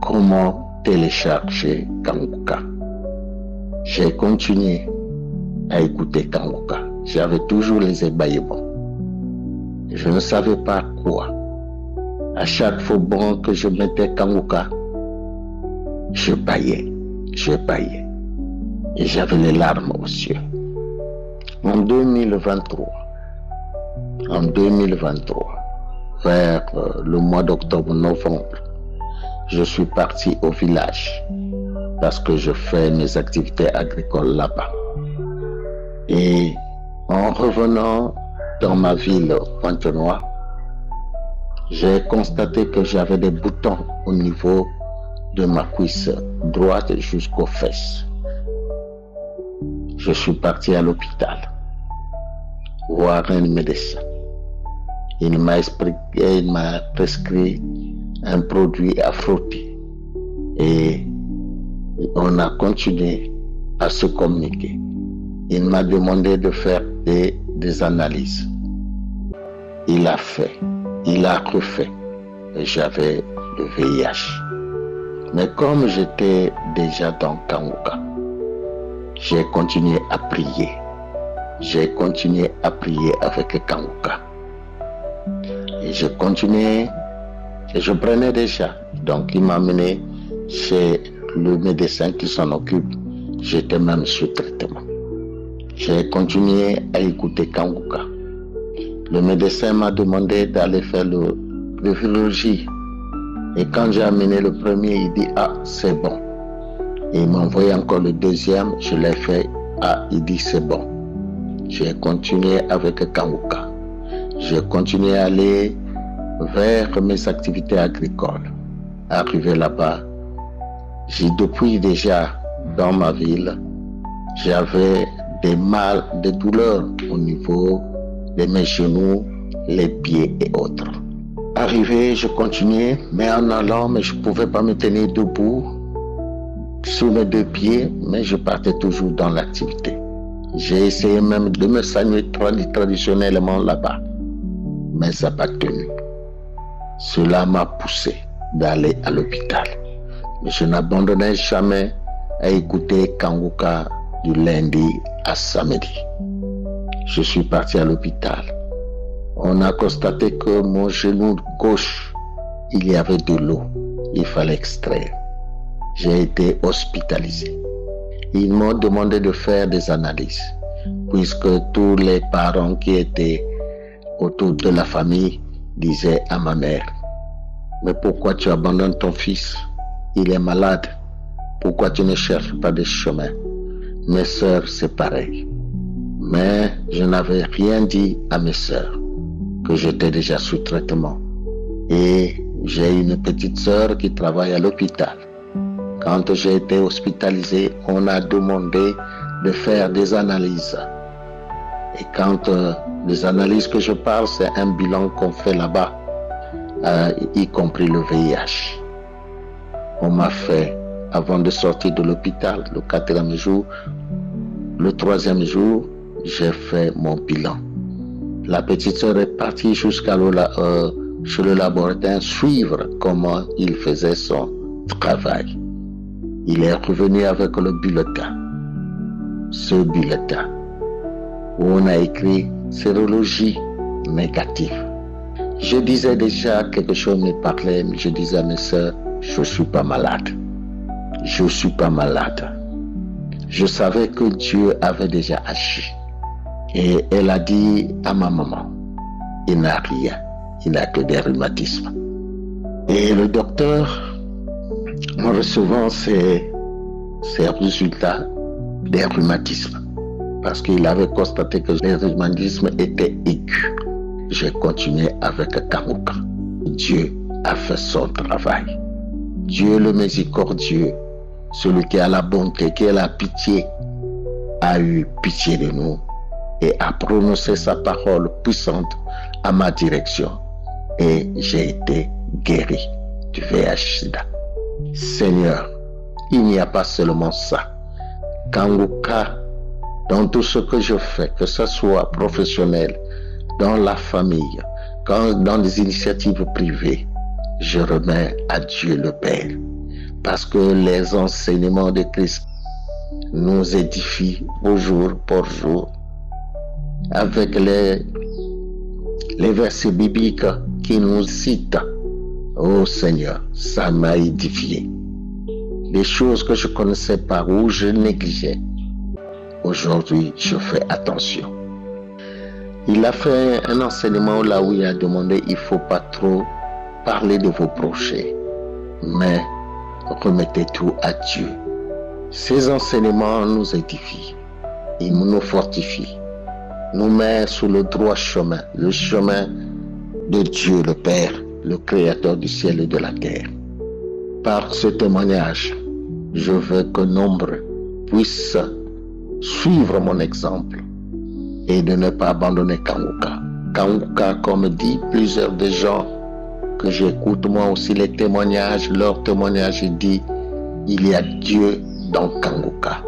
comment télécharger Kangoka. J'ai continué à écouter Kangoka. J'avais toujours les ébahiments. Je ne savais pas quoi. À chaque fois que je mettais Kangoka, je bâillais. Et j'avais les larmes aux yeux. En 2023, vers le mois d'octobre-novembre, je suis parti au village parce que je fais mes activités agricoles là-bas. Et en revenant dans ma ville Pointe-Noire, j'ai constaté que j'avais des boutons au niveau de ma cuisse droite jusqu'aux fesses. Je suis parti à l'hôpital voir un médecin. Il m'a prescrit un produit à frotter. Et on a continué à se communiquer. Il m'a demandé de faire des analyses. Il a fait, il a refait. Et j'avais le VIH. Mais comme j'étais déjà dans Kanguka, j'ai continué à prier. J'ai continué à prier avec Kanguka. Et je continuais, et je prenais déjà. Donc il m'a amené chez le médecin qui s'en occupe. J'étais même sous traitement. J'ai continué à écouter Kanguka. Le médecin m'a demandé d'aller faire le virologie. Et quand j'ai amené le premier, il dit « Ah, c'est bon ». Et il m'a envoyé encore le deuxième, je l'ai fait « Ah, il dit c'est bon ». J'ai continué avec Kanguka. J'ai continué à aller vers mes activités agricoles. Arrivé là-bas, depuis déjà dans ma ville, j'avais des douleurs au niveau de mes genoux, les pieds et autres. Arrivé, je continuais, mais en allant, mais je ne pouvais pas me tenir debout sur mes deux pieds, mais je partais toujours dans l'activité. J'ai essayé même de me saigner traditionnellement là-bas, mais ça n'a pas tenu. Cela m'a poussé d'aller à l'hôpital. Mais je n'abandonnais jamais à écouter Kanguka du lundi à samedi. Je suis parti à l'hôpital. On a constaté que mon genou gauche, il y avait de l'eau. Il fallait extraire. J'ai été hospitalisé. Ils m'ont demandé de faire des analyses, puisque tous les parents qui étaient autour de la famille disaient à ma mère, « Mais pourquoi tu abandonnes ton fils? Il est malade. Pourquoi tu ne cherches pas de chemin? » Mes sœurs, c'est pareil. Mais je n'avais rien dit à mes sœurs, que j'étais déjà sous traitement. Et j'ai une petite sœur qui travaille à l'hôpital. Quand j'ai été hospitalisé, on a demandé de faire des analyses. Et quand les analyses que je parle, c'est un bilan qu'on fait là-bas, y compris le VIH. On m'a fait, avant de sortir de l'hôpital, le 4e jour, le 3e jour, j'ai fait mon bilan. La petite sœur est partie jusqu'à chez le laboratoire suivre comment il faisait son travail. Il est revenu avec le bulletin. Ce bulletin où on a écrit sérologie négative. Je disais déjà quelque chose me parlait, je disais à mes sœurs, je ne suis pas malade. Je ne suis pas malade. Je savais que Dieu avait déjà agi. Et elle a dit à ma maman, il n'a rien, il n'a que des rhumatismes. Et le docteur, en recevant ces résultats des rhumatismes, parce qu'il avait constaté que les rhumatismes étaient aigus, j'ai continué avec Kanguka. Dieu a fait son travail. Dieu le miséricordieux, celui qui a la bonté, qui a la pitié, a eu pitié de nous et a prononcé sa parole puissante à ma direction. Et j'ai été guéri du VIH-Sida. Seigneur, il n'y a pas seulement ça. Kanguka, dans tout ce que je fais, que ce soit professionnel, dans la famille, dans des initiatives privées, je remets à Dieu le Père. Parce que les enseignements de Christ nous édifient au jour pour jour. Avec les versets bibliques qui nous citent. Oh Seigneur, ça m'a édifié. Les choses que je ne connaissais pas ou je négligeais. Aujourd'hui, je fais attention. Il a fait un enseignement là où il a demandé il ne faut pas trop parler de vos projets, mais remettez tout à Dieu. Ces enseignements nous édifient, ils nous fortifient, nous mettent sur le droit chemin, le chemin de Dieu le Père, le Créateur du ciel et de la terre. Par ce témoignage, je veux que nombre puissent suivre mon exemple et de ne pas abandonner Kanguka. Kanguka, comme dit plusieurs des gens que j'écoute, moi aussi les témoignages, leurs témoignages, ils disent il y a Dieu dans Kanguka.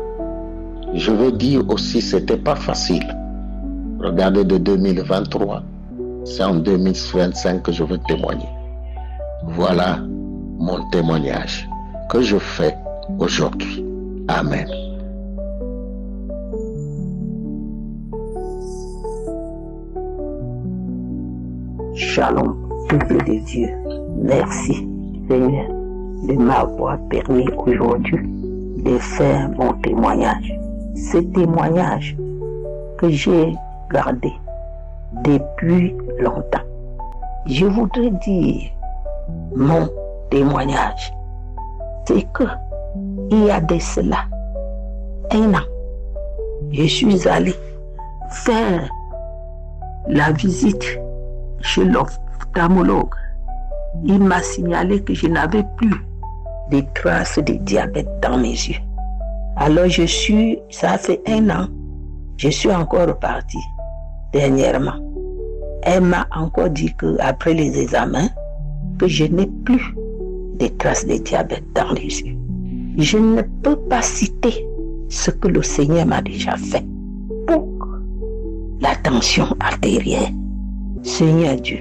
Je veux dire aussi, c'était pas facile. Regardez de 2023, c'est en 2025 que je veux témoigner. Voilà mon témoignage que je fais aujourd'hui. Amen. Shalom, peuple de Dieu. Merci, Seigneur, de m'avoir permis aujourd'hui de faire mon témoignage. Ce témoignage que j'ai gardé depuis longtemps. Je voudrais dire mon témoignage. C'est que il y a de cela 1 an, je suis allé faire la visite chez l'ophtalmologue. Il m'a signalé que je n'avais plus de traces de diabète dans mes yeux. Alors ça fait 1 an, je suis encore reparti dernièrement. Elle m'a encore dit qu'après les examens, que je n'ai plus de traces de diabète dans les yeux. Je ne peux pas citer ce que le Seigneur m'a déjà fait pour la tension artérielle. Seigneur Dieu.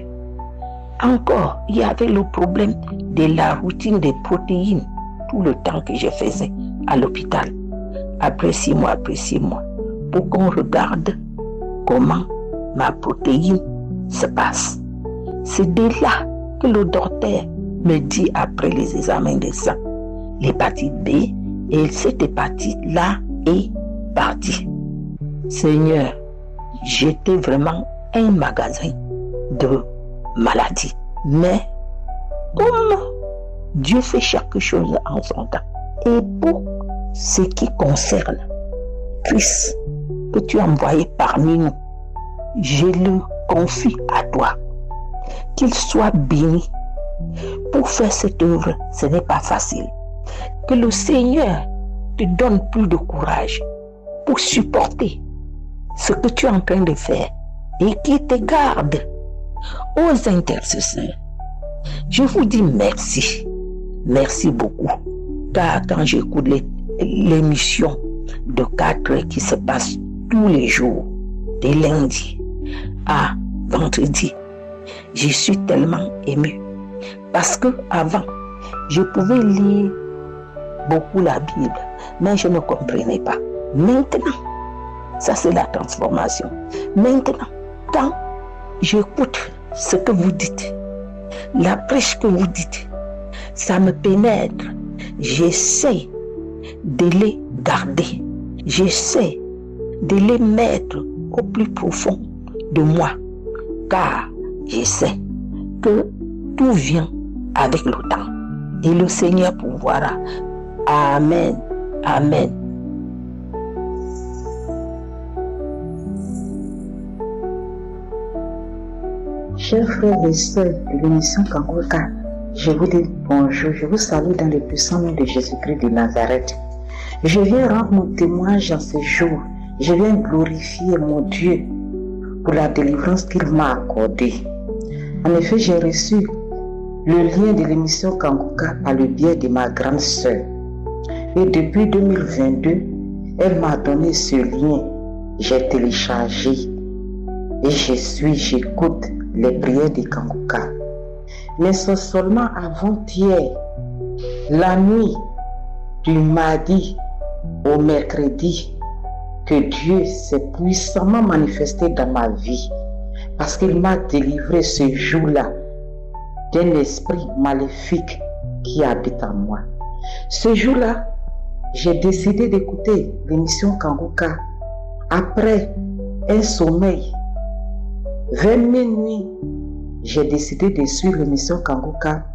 Encore, il y avait le problème de la routine des protéines tout le temps que je faisais à l'hôpital. Après 6 mois, pour qu'on regarde comment ma protéine se passe. C'est de là que le docteur me dit après les examens de sang, l'hépatite B, et cette hépatite-là est partie. Seigneur, j'étais vraiment un magasin de maladies. Mais comme Dieu fait chaque chose en son temps, et pour ce qui concerne Christ que tu as envoyé parmi nous, je le confie à toi. Qu'il soit béni. Pour faire cette œuvre, ce n'est pas facile. Que le Seigneur te donne plus de courage pour supporter ce que tu es en train de faire et qu'il te garde aux intercesseurs. Je vous dis merci. Merci beaucoup. Car quand j'écoute l'émission de 4 heures qui se passe tous les jours, de lundi à vendredi, je suis tellement émue. Parce que avant, je pouvais lire beaucoup la Bible, mais je ne comprenais pas. Maintenant, ça c'est la transformation. Maintenant, quand j'écoute ce que vous dites, la prêche que vous dites, ça me pénètre. J'essaie de les garder. J'essaie de les mettre au plus profond de moi. Car je sais que tout vient avec le temps. Et le Seigneur pourvoira. Amen. Amen. Chers frères et sœurs de l'émission Kanguka, je vous dis bonjour, je vous salue dans le puissant nom de Jésus-Christ de Nazareth. Je viens rendre mon témoignage en ce jour. Je viens glorifier mon Dieu pour la délivrance qu'il m'a accordée. En effet, j'ai reçu le lien de l'émission Kanguka par le biais de ma grande sœur. Et depuis 2022, elle m'a donné ce lien. J'ai téléchargé et j'écoute les prières de Kanguka. Mais c'est seulement avant-hier, la nuit du mardi au mercredi, que Dieu s'est puissamment manifesté dans ma vie. Parce qu'il m'a délivré ce jour-là d'un esprit maléfique qui habite en moi. Ce jour-là, j'ai décidé d'écouter l'émission Kanguka après un sommeil. Vers minuit, j'ai décidé de suivre l'émission Kanguka.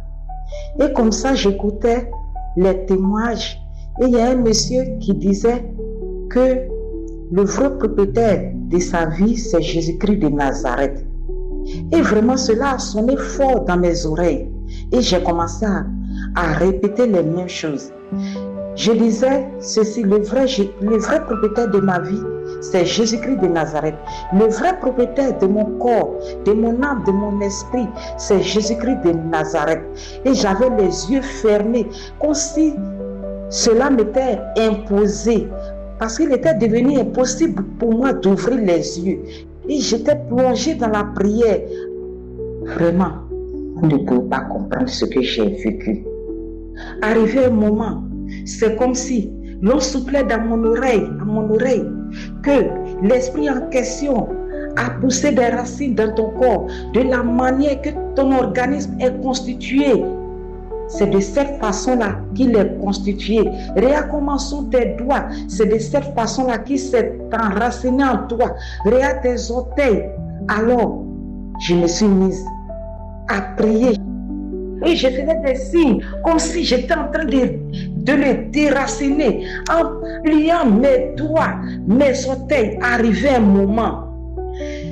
Et comme ça, j'écoutais les témoignages. Et il y a un monsieur qui disait que le vrai propriétaire de sa vie, c'est Jésus-Christ de Nazareth. Et vraiment, cela a sonné fort dans mes oreilles. Et j'ai commencé à répéter les mêmes choses. Je disais ceci, le vrai propriétaire de ma vie, c'est Jésus-Christ de Nazareth. Le vrai propriétaire de mon corps, de mon âme, de mon esprit, c'est Jésus-Christ de Nazareth. Et j'avais les yeux fermés, comme si cela m'était imposé, parce qu'il était devenu impossible pour moi d'ouvrir les yeux. Et j'étais plongée dans la prière. Vraiment, vous ne pouvez pas comprendre ce que j'ai vécu. Arrivé un moment, c'est comme si l'on soufflait dans mon oreille, à mon oreille, que l'esprit en question a poussé des racines dans ton corps, de la manière que ton organisme est constitué. C'est de cette façon-là qu'il est constitué. Regarde comment sont tes doigts. C'est de cette façon-là qu'il s'est enraciné en toi. Regarde tes orteils. Alors, je me suis mise à prier. Et je faisais des signes comme si j'étais en train de le déraciner. En pliant mes doigts, mes orteils, arrivait un moment.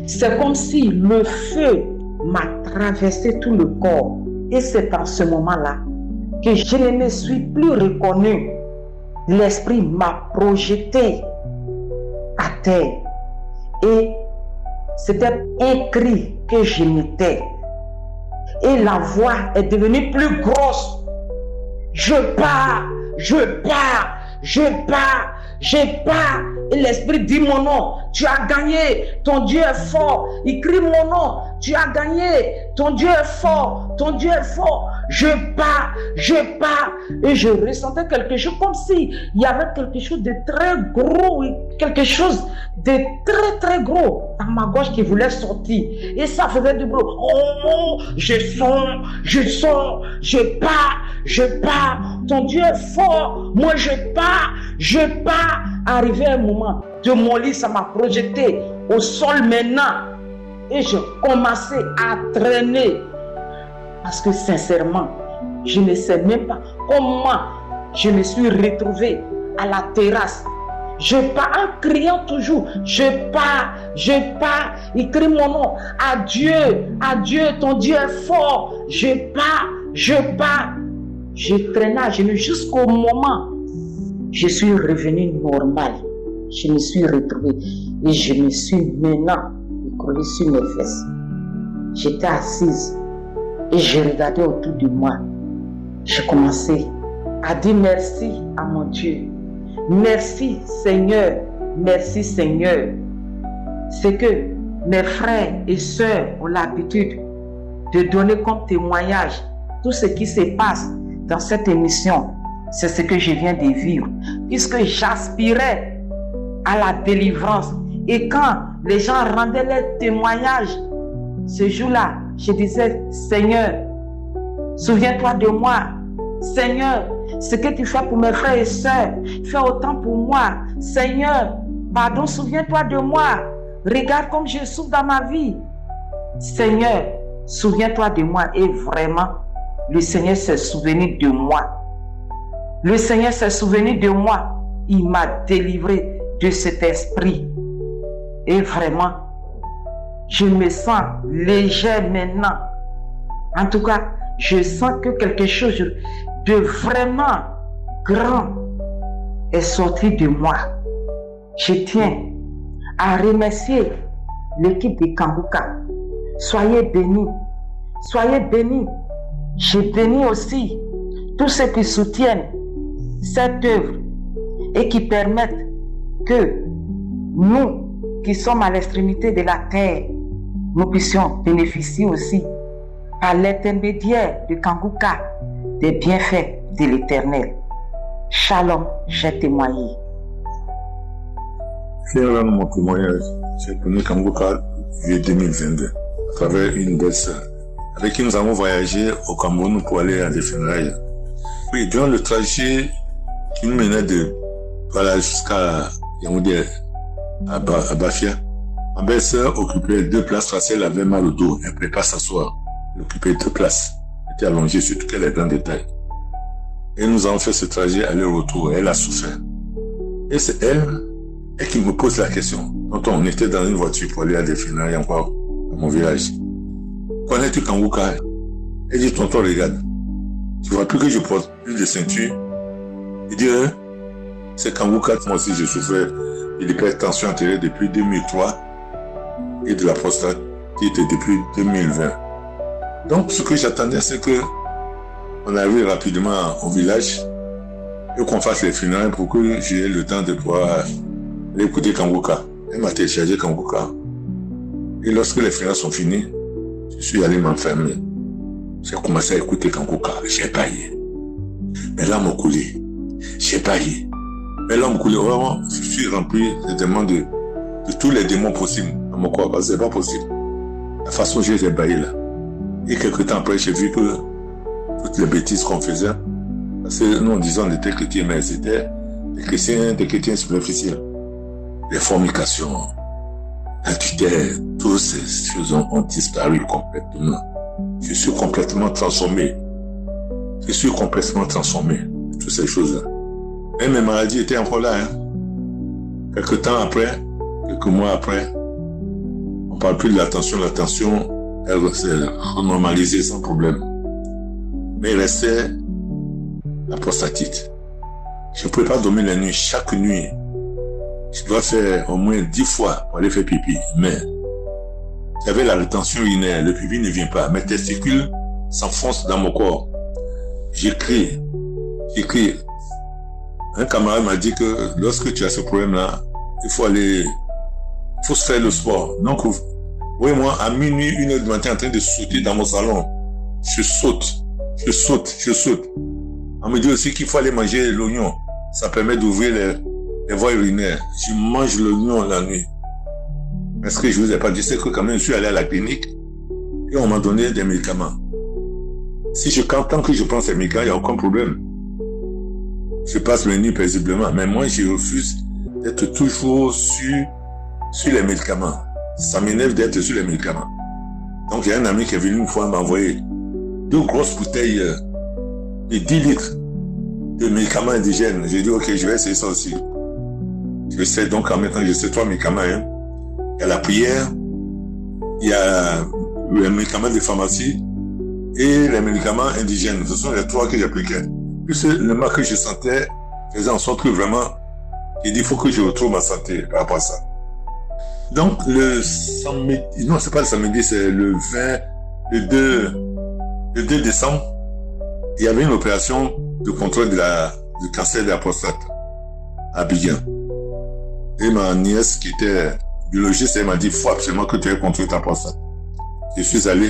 C'est comme si le feu m'a traversé tout le corps. Et c'est en ce moment-là que je ne me suis plus reconnue. L'esprit m'a projeté à terre. Et c'était un cri que j'imitais. Et la voix est devenue plus grosse. Je pars, je pars, je pars, je pars. Et l'esprit dit mon nom. Tu as gagné, ton Dieu est fort. Il crie mon nom. Tu as gagné, ton Dieu est fort, ton Dieu est fort. Je pars, et je ressentais quelque chose comme si il y avait quelque chose de très gros, quelque chose de très très gros dans ma gorge qui voulait sortir. Et ça faisait du bruit. Oh, je sors, je pars, ton Dieu est fort, moi je pars. Arrivé un moment, de mon lit, ça m'a projeté au sol maintenant. Et je commençais à traîner. Parce que sincèrement, je ne sais même pas comment je me suis retrouvée à la terrasse. Je pars en criant toujours. Je pars. Il crie mon nom. Adieu, ton Dieu est fort. Je pars. Je traînais à genoux jusqu'au moment où je suis revenue normale. Je me suis retrouvée et je me suis maintenant écroulée sur mes fesses. J'étais assise. Et je regardais autour de moi. Je commençais à dire merci à mon Dieu. Merci Seigneur. Merci Seigneur. C'est que mes frères et sœurs ont l'habitude de donner comme témoignage tout ce qui se passe dans cette émission. C'est ce que je viens de vivre. Puisque j'aspirais à la délivrance. Et quand les gens rendaient leurs témoignages, ce jour-là, je disais, Seigneur, souviens-toi de moi. Seigneur, ce que tu fais pour mes frères et sœurs, fais autant pour moi. Seigneur, pardon, souviens-toi de moi. Regarde comme je souffre dans ma vie. Seigneur, souviens-toi de moi. Et vraiment, le Seigneur s'est souvenu de moi. Le Seigneur s'est souvenu de moi. Il m'a délivré de cet esprit. Et vraiment, je me sens légère maintenant. En tout cas, je sens que quelque chose de vraiment grand est sorti de moi. Je tiens à remercier l'équipe de Kanguka. Soyez bénis. Soyez bénis. Je bénis aussi tous ceux qui soutiennent cette œuvre et qui permettent que nous, qui sommes à l'extrémité de la terre, nous puissions bénéficier aussi, par l'intermédiaire de Kanguka, des bienfaits de l'Éternel. Shalom, j'ai témoigné. Fier dans mon témoignage, j'ai connu Kanguka en 2022, à travers une belle sœur, avec qui nous avons voyagé au Cameroun pour aller à des funérailles. Oui, durant le trajet qui nous menait de voilà jusqu'à Yaoundé, à Bafia, ma belle-sœur occupait 2 places parce qu'elle avait mal au dos. Elle ne pouvait pas s'asseoir. Elle occupait 2 places. Elle était allongée, surtout qu'elle est grande de taille. Et nous avons fait ce trajet aller-retour. Elle a souffert. Et c'est elle qui me pose la question. Tonton, on était dans une voiture pour aller à des funérailles encore dans mon village. Connais-tu Kanguka? Elle dit, tonton, regarde. Tu vois plus que je porte plus de ceinture. Il dit, c'est Kanguka, moi aussi je souffrais de l'hypertension artérielle depuis 2003 et de la prostate depuis 2020. Donc, ce que j'attendais, c'est que on arrive rapidement au village et qu'on fasse les funérailles pour que j'ai le temps de pouvoir aller écouter Kangoka. Elle m'a téléchargé Kangoka. Et lorsque les funérailles sont finies, je suis allé m'enfermer. J'ai commencé à écouter Kangoka. J'ai baillé. Mes larmes ont coulé. J'ai baillé. Mes larmes ont coulé. Vraiment, je suis rempli de demandes de tous les démons possibles dans mon corps. Parce que c'est pas possible. La façon dont j'ai baillé là. Et quelques temps après, j'ai vu que toutes les bêtises qu'on faisait, parce que nous, on disait on était chrétiens, mais c'était des chrétiens superficiels. Les fornications, l'adultère, toutes ces choses ont disparu complètement. Je suis complètement transformé. Je suis complètement transformé. Toutes ces choses-là. Mais mes maladies étaient encore là. Quelques temps après, quelques mois après, on ne parle plus de la tension. La tension, elle s'est renormalisée sans problème. Mais il restait la prostatite. Je ne pouvais pas dormir la nuit. Chaque nuit, je dois faire au moins 10 fois pour aller faire pipi. Mais j'avais la rétention urinaire. Le pipi ne vient pas. Mes testicules s'enfoncent dans mon corps. J'écris. Un camarade m'a dit que lorsque tu as ce problème-là, il faut se faire le sport. Donc, oui, moi, à minuit, 1h du matin, en train de sauter dans mon salon, je saute. On me dit aussi qu'il faut aller manger l'oignon. Ça permet d'ouvrir les voies urinaires. Je mange l'oignon la nuit. Parce que je vous ai pas dit, c'est que quand même, je suis allé à la clinique et on m'a donné des médicaments. Tant que je prends ces médicaments, il n'y a aucun problème. Je passe mes nuits paisiblement. Mais moi, je refuse d'être toujours sur les médicaments. Ça m'énerve d'être sur les médicaments. Donc, il y a un ami qui est venu une fois m'envoyer 2 grosses bouteilles de 10 litres de médicaments indigènes. J'ai dit, ok, je vais essayer ça aussi. Je sais donc en même temps, je sais 3 médicaments. Il y a la prière, il y a les médicaments de pharmacie et les médicaments indigènes. Ce sont les 3 que j'appliquais. Plus le mal que je sentais faisait en sorte que vraiment, il dit, il faut que je retrouve ma santé par rapport à ça. Donc, non, c'est pas le samedi, c'est le 2 décembre, il y avait une opération de contrôle du cancer de la prostate à Abidjan. Et ma nièce, qui était biologiste, elle m'a dit, il faut absolument que tu aies contrôlé ta prostate. Je suis allé,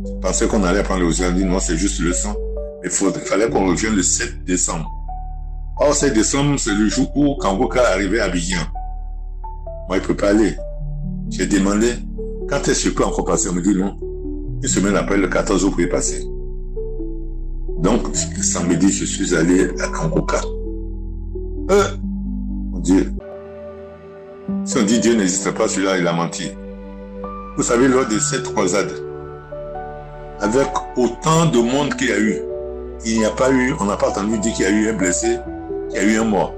je pensais qu'on allait prendre le résultat. Elle dit, non, c'est juste le sang. Il fallait qu'on revienne le 7 décembre. Or, 7 décembre, c'est le jour où Kangoka arrivait à Abidjan. Moi, il ne peut pas aller. J'ai demandé, quand est-ce que je peux encore passer? On me dit non. Une semaine après, le 14 août, vous pouvez passer. Donc, le samedi, je suis allé à Kangoka. Mon Dieu. Si on dit Dieu n'existe pas, celui-là, il a menti. Vous savez, lors de cette croisade, avec autant de monde qu'il y a eu, on n'a pas entendu dire qu'il y a eu un blessé, qu'il y a eu un mort.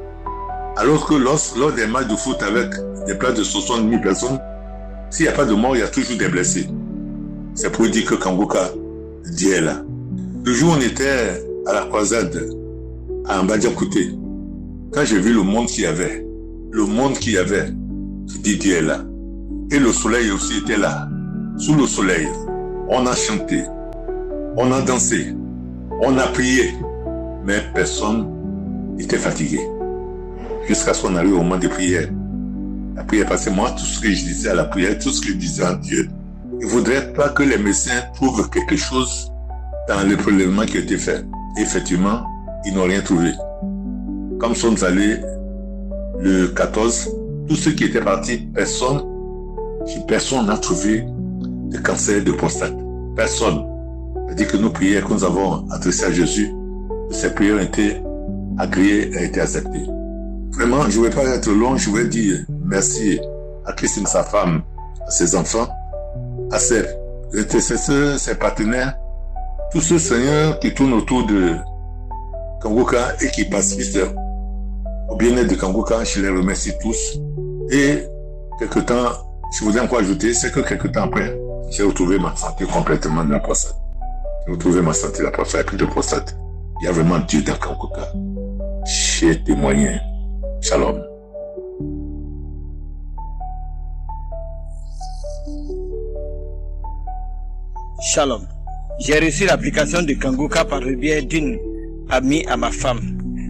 Alors que lors des matchs de foot avec des places de 60 000 personnes, s'il n'y a pas de mort, il y a toujours des blessés. C'est pour dire que Kangoka, Dieu est là. Le jour où on était à la croisade, à Mbadjakouté, quand j'ai vu le monde qu'il y avait, je dis Dieu est là. Et le soleil aussi était là. Sous le soleil, on a chanté, on a dansé, on a prié, mais personne n'était fatigué. Jusqu'à ce qu'on arrive au moment de prière. La prière, parce que moi, tout ce que je disais à la prière, tout ce que je disais à Dieu, il ne faudrait pas que les médecins trouvent quelque chose dans le prélèvement qui a été fait. Et effectivement, ils n'ont rien trouvé. Comme nous sommes allés le 14, tous ceux qui étaient partis, personne n'a trouvé de cancer de prostate. Personne. C'est-à-dire que nos prières que nous avons adressées à Jésus, ces prières ont été agréées et ont été acceptées. Vraiment, je ne vais pas être long, je vais dire merci à Christine, sa femme, à ses enfants, à ses intercesseurs, ses partenaires, tous ceux seigneurs qui tournent autour de Kangoka et qui participent au bien-être de Kangoka. Je les remercie tous. Et quelque temps, je voudrais encore ajouter, c'est que quelque temps après, j'ai retrouvé ma santé complètement de la prostate. J'ai retrouvé ma santé de la prostate, plus de prostate. Il y a vraiment Dieu dans Kangoka. J'ai témoigné. Shalom. Shalom. J'ai reçu l'application de Kanguka par le biais d'une amie à ma femme.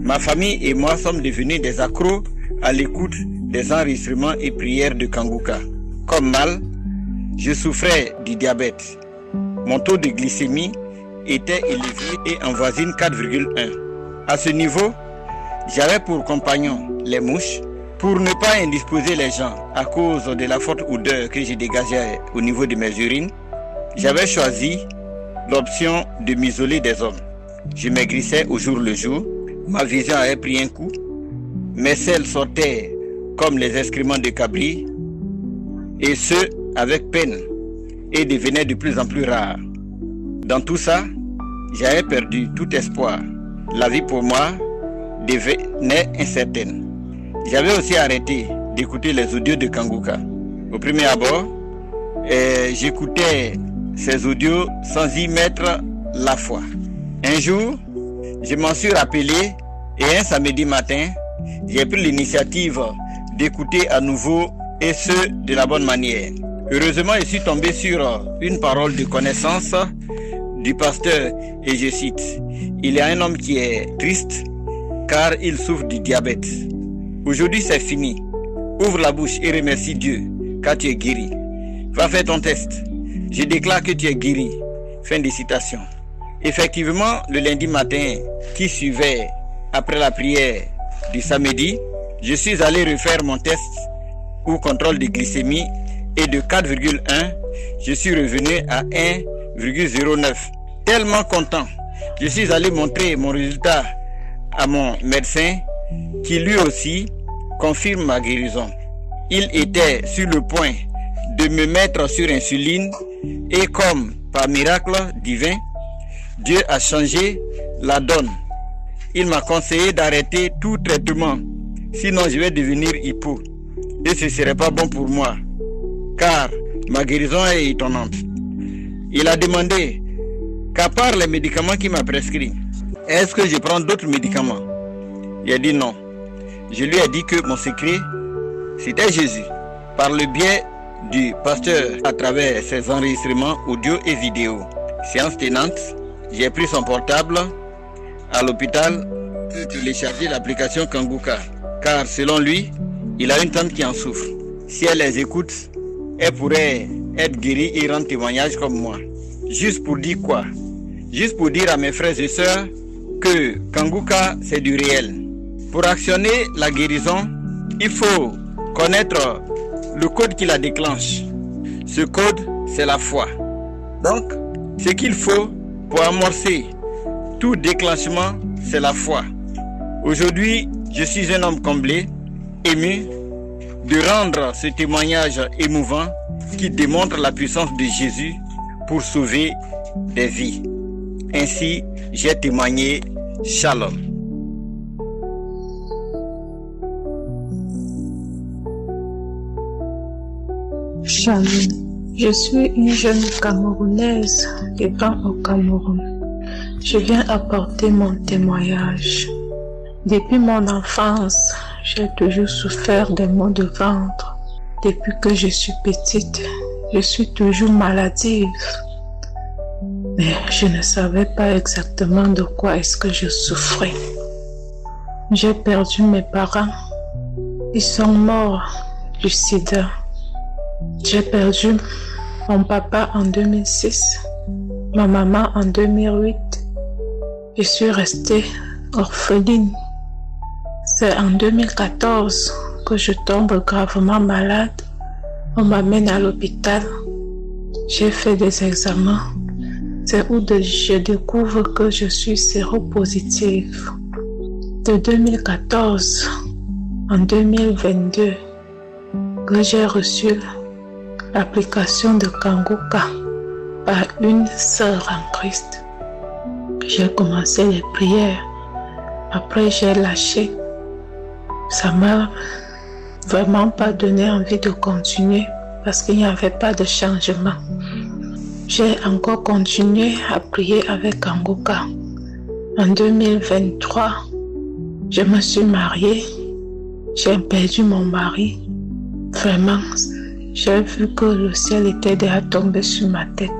Ma famille et moi sommes devenus des accros à l'écoute des enregistrements et prières de Kanguka. Comme mal, je souffrais du diabète. Mon taux de glycémie était élevé et en voisine 4,1. À ce niveau, j'avais pour compagnon les mouches. Pour ne pas indisposer les gens à cause de la forte odeur que je dégageais au niveau de mes urines, j'avais choisi l'option de m'isoler des hommes. Je maigrissais au jour le jour, ma vision avait pris un coup, mes selles sortaient comme les excréments de cabri, et ce, avec peine, et devenaient de plus en plus rares. Dans tout ça, j'avais perdu tout espoir. La vie pour moi devenait incertaine. J'avais aussi arrêté d'écouter les audios de Kanguka. Au premier abord, j'écoutais ces audios sans y mettre la foi. Un jour, je m'en suis rappelé et un samedi matin, j'ai pris l'initiative d'écouter à nouveau et ce de la bonne manière. Heureusement, je suis tombé sur une parole de connaissance du pasteur et je cite: il y a un homme qui est triste car il souffre du diabète. Aujourd'hui c'est fini. Ouvre la bouche et remercie Dieu car tu es guéri. Va faire ton test. Je déclare que tu es guéri. Fin de citation. Effectivement, le lundi matin qui suivait après la prière du samedi, je suis allé refaire mon test ou contrôle de glycémie et de 4,1, je suis revenu à 1,09. Tellement content, je suis allé montrer mon résultat à mon médecin qui lui aussi confirme ma guérison. Il était sur le point de me mettre sur insuline et comme par miracle divin, Dieu a changé la donne. Il m'a conseillé d'arrêter tout traitement, sinon je vais devenir hypo et ce ne serait pas bon pour moi, car ma guérison est étonnante. Il a demandé qu'à part les médicaments qu'il m'a prescrits, est-ce que je prends d'autres médicaments? Il a dit non. Je lui ai dit que mon secret, c'était Jésus. Par le biais du pasteur à travers ses enregistrements audio et vidéo. Séance tenante, j'ai pris son portable à l'hôpital pour télécharger l'application Kanguka. Car selon lui, il a une tante qui en souffre. Si elle les écoute, elle pourrait être guérie et rendre témoignage comme moi. Juste pour dire quoi? Juste pour dire à mes frères et sœurs que Kanguka c'est du réel. Pour actionner la guérison, il faut connaître le code qui la déclenche. Ce code, c'est la foi. Donc, ce qu'il faut pour amorcer tout déclenchement, c'est la foi. Aujourd'hui, je suis un homme comblé, ému, de rendre ce témoignage émouvant qui démontre la puissance de Jésus pour sauver des vies. Ainsi, j'ai témoigné. Shalom. Shalom. Je suis une jeune Camerounaise vivant au Cameroun. Je viens apporter mon témoignage. Depuis mon enfance, j'ai toujours souffert de maux de ventre. Depuis que je suis petite, je suis toujours maladive. Mais je ne savais pas exactement de quoi est-ce que je souffrais. J'ai perdu mes parents. Ils sont morts du sida. J'ai perdu mon papa en 2006, ma maman en 2008. Je suis restée orpheline. C'est en 2014 que je tombe gravement malade. On m'amène à l'hôpital. J'ai fait des examens. C'est où je découvre que je suis séropositive. De 2014 en 2022, que j'ai reçu l'application de Kanguka par une sœur en Christ. J'ai commencé les prières. Après, j'ai lâché. Ça m'a vraiment pas donné envie de continuer parce qu'il n'y avait pas de changement. J'ai encore continué à prier avec Kanguka. En 2023, je me suis mariée. J'ai perdu mon mari. Vraiment, j'ai vu que le ciel était déjà tombé sur ma tête.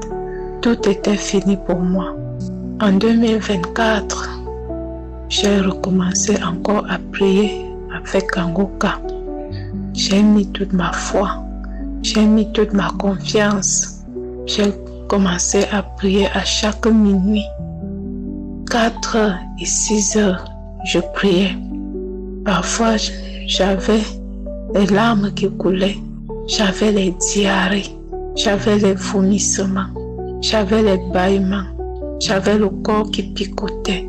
tout était fini pour moi. En 2024, j'ai recommencé encore à prier avec Kangoka. J'ai mis toute ma foi, j'ai mis toute ma confiance. J'ai commencé à prier à chaque minuit. 4 heures et 6 heures, je priais. Parfois, j'avais les larmes qui coulaient, j'avais les diarrhées, j'avais les vomissements, j'avais les bâillements, j'avais le corps qui picotait.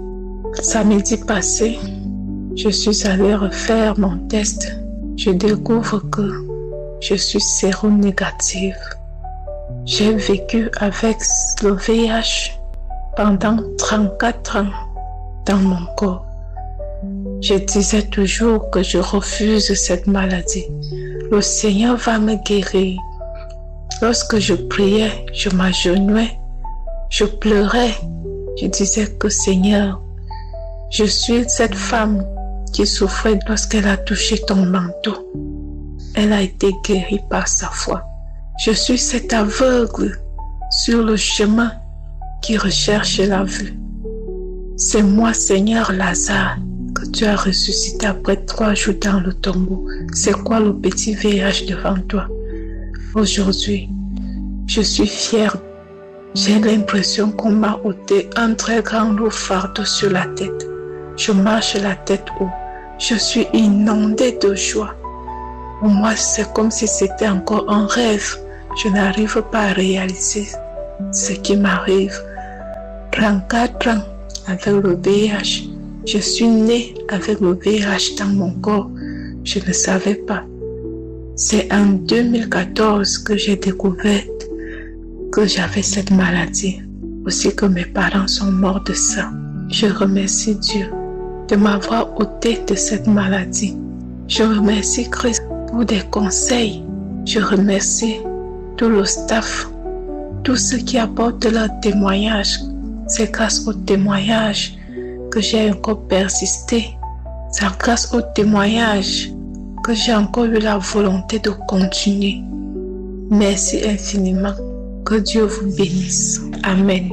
Samedi passé, je suis allée refaire mon test. Je découvre que je suis séronégative. J'ai vécu avec le VIH pendant 34 ans dans mon corps. Je disais toujours que je refuse cette maladie. Le Seigneur va me guérir. Lorsque je priais, je m'agenouillais, je pleurais. Je disais que Seigneur, je suis cette femme qui souffrait lorsqu'elle a touché ton manteau. Elle a été guérie par sa foi. Je suis cet aveugle sur le chemin qui recherche la vue. C'est moi, Seigneur Lazare, que tu as ressuscité après 3 jours dans le tombeau. C'est quoi le petit VIH devant toi? Aujourd'hui, je suis fière. J'ai l'impression qu'on m'a ôté un très grand lourd fardeau sur la tête. Je marche la tête haute. Je suis inondée de joie. Pour moi, c'est comme si c'était encore un rêve. Je n'arrive pas à réaliser ce qui m'arrive. 34 ans avec le VIH. Je suis née avec le VIH dans mon corps. Je ne savais pas. C'est en 2014 que j'ai découvert que j'avais cette maladie. Aussi que mes parents sont morts de ça. Je remercie Dieu de m'avoir ôté de cette maladie. Je remercie Christ pour des conseils. Je remercie tout le staff, tous ceux qui apportent leur témoignage. C'est grâce au témoignage que j'ai encore persisté. C'est grâce au témoignage que j'ai encore eu la volonté de continuer. Merci infiniment. Que Dieu vous bénisse. Amen.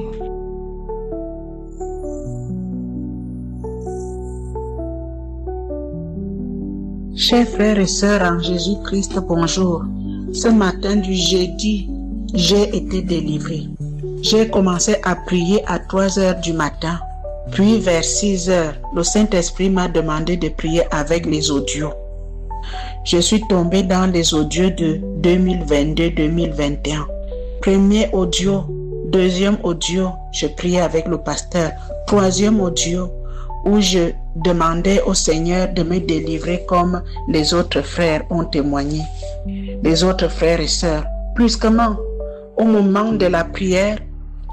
Chers frères et sœurs en Jésus-Christ, bonjour. Ce matin du jeudi, j'ai été délivré. J'ai commencé à prier à 3 heures du matin. Puis vers 6 heures, le Saint-Esprit m'a demandé de prier avec les audios. Je suis tombé dans les audios de 2022-2021. Premier audio, deuxième audio, je priais avec le pasteur. Troisième audio, où je demandais au Seigneur de me délivrer comme les autres frères ont témoigné. Les autres frères et sœurs. Brusquement, au moment de la prière,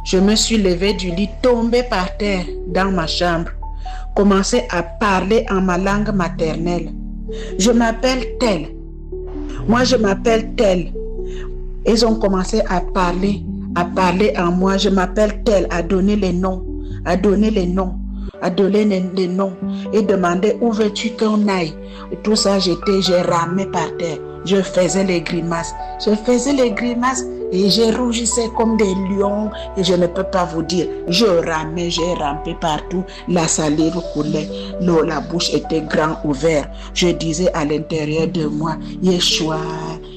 je me suis levée du lit, tombée par terre dans ma chambre, commencé à parler en ma langue maternelle. Je m'appelle tel. Moi, je m'appelle tel. Ils ont commencé à parler en moi. Je m'appelle tel, à donner les noms, à donner les noms et demander où veux-tu qu'on aille. Et tout ça, j'ai ramé par terre. Je faisais les grimaces et je rougissais comme des lions et je ne peux pas vous dire. Je ramais, j'ai rampé partout. La salive coulait, la bouche était grand ouverte. Je disais à l'intérieur de moi, Yeshua,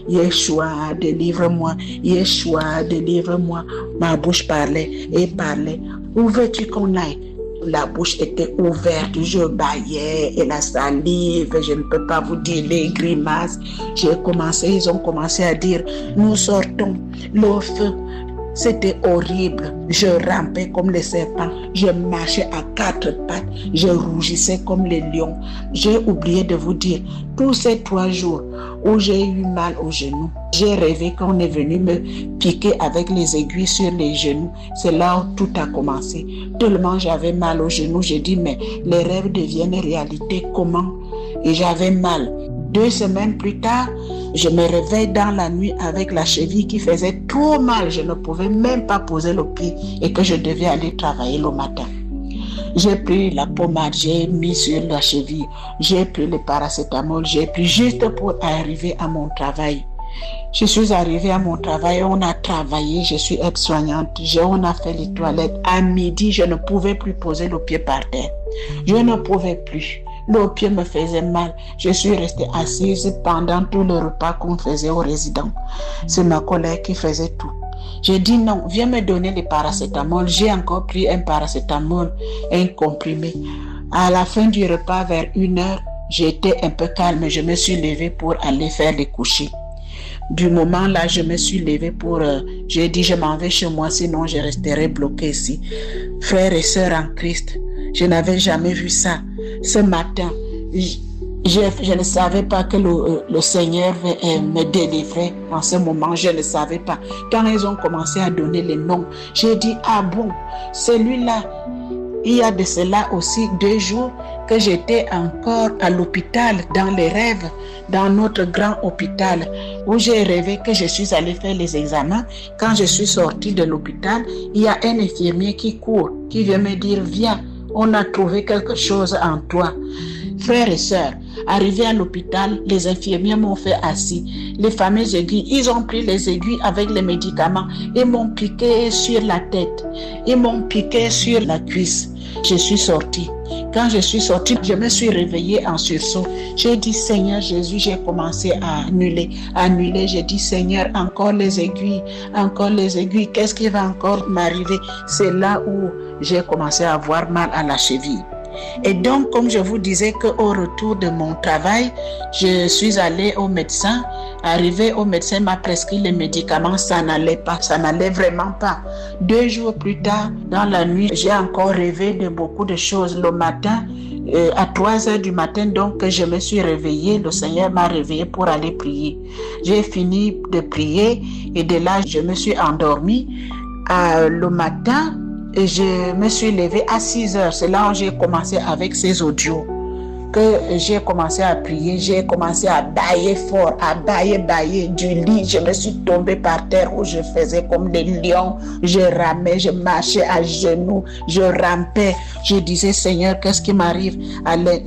Yeshua, délivre-moi, Yeshua, délivre-moi. Ma bouche parlait et parlait. Où veux-tu qu'on aille? La bouche était ouverte, je bâillais et la salive, je ne peux pas vous dire les grimaces. Ils ont commencé à dire, nous sortons, le feu. C'était horrible. Je rampais comme les serpents. Je marchais à 4 pattes. Je rougissais comme les lions. J'ai oublié de vous dire, tous ces 3 jours où j'ai eu mal aux genoux, j'ai rêvé qu'on est venu me piquer avec les aiguilles sur les genoux. C'est là où tout a commencé. Tellement j'avais mal aux genoux, j'ai dit, mais les rêves deviennent réalité, comment? Et j'avais mal. 2 semaines plus tard, je me réveille dans la nuit avec la cheville qui faisait trop mal. Je ne pouvais même pas poser le pied et que je devais aller travailler le matin. J'ai pris la pommade, j'ai mis sur la cheville, j'ai pris le paracétamol, j'ai pris juste pour arriver à mon travail. Je suis arrivée à mon travail, on a travaillé, je suis aide-soignante, on a fait les toilettes. À midi, je ne pouvais plus poser le pied par terre. Je ne pouvais plus. Le pied me faisait mal. Je suis restée assise pendant tout le repas qu'on faisait aux résidents. C'est ma collègue qui faisait tout. J'ai dit non, viens me donner les paracétamol. J'ai encore pris un paracétamol, un comprimé. À la fin du repas, vers 1h, j'étais un peu calme. Je me suis levée pour aller faire les couchers. Du moment là, je me suis levée j'ai dit je m'en vais chez moi, sinon je resterai bloquée ici. Frères et sœurs en Christ, je n'avais jamais vu ça. Ce matin, je ne savais pas que le Seigneur me délivrait en ce moment. Je ne savais pas. Quand ils ont commencé à donner les noms, j'ai dit, ah bon, celui-là, il y a de cela aussi 2 jours que j'étais encore à l'hôpital, dans les rêves, dans notre grand hôpital, où j'ai rêvé que je suis allée faire les examens. Quand je suis sortie de l'hôpital, il y a un infirmier qui court, qui vient me dire, viens, on a trouvé quelque chose en toi. Frères et sœurs, arrivés à l'hôpital, les infirmiers m'ont fait assis. Les fameuses aiguilles, ils ont pris les aiguilles avec les médicaments et m'ont piqué sur la tête. Ils m'ont piqué sur la cuisse. Je suis sortie. Quand je suis sortie, je me suis réveillée en sursaut. J'ai dit, Seigneur Jésus, j'ai commencé à annuler. J'ai dit, Seigneur, encore les aiguilles. Qu'est-ce qui va encore m'arriver? C'est là où j'ai commencé à avoir mal à la cheville. Et donc, comme je vous disais qu'au retour de mon travail, je suis allée au médecin. Arrivé au médecin m'a prescrit les médicaments, ça n'allait pas, ça n'allait vraiment pas. 2 jours plus tard, dans la nuit, j'ai encore rêvé de beaucoup de choses. Le matin, à 3h du matin, donc je me suis réveillée, le Seigneur m'a réveillée pour aller prier. J'ai fini de prier et de là, je me suis endormie. Le matin, je me suis levée à 6h. C'est là où j'ai commencé avec ces audios. Que j'ai commencé à prier, j'ai commencé à bâiller fort, à bâiller du lit. Je me suis tombée par terre où je faisais comme des lions. Je ramais, je marchais à genoux, je rampais. Je disais, Seigneur, qu'est-ce qui m'arrive?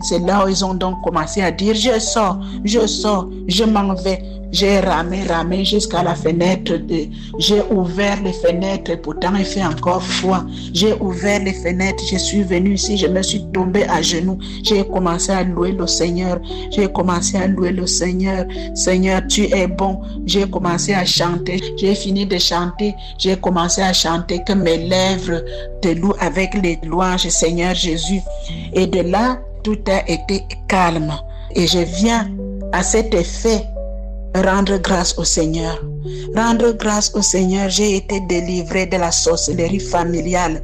C'est là où ils ont donc commencé à dire, je sors, je m'en vais. J'ai ramé jusqu'à la fenêtre. J'ai ouvert les fenêtres, pourtant il fait encore froid. J'ai ouvert les fenêtres, je suis venue ici, je me suis tombée à genoux. J'ai commencé à louer le Seigneur. Seigneur, tu es bon. J'ai commencé à chanter. J'ai fini de chanter. J'ai commencé à chanter que mes lèvres te louent avec les louanges, Seigneur Jésus. Et de là, tout a été calme. Et je viens à cet effet rendre grâce au Seigneur. Rendre grâce au Seigneur, j'ai été délivrée de la sorcellerie familiale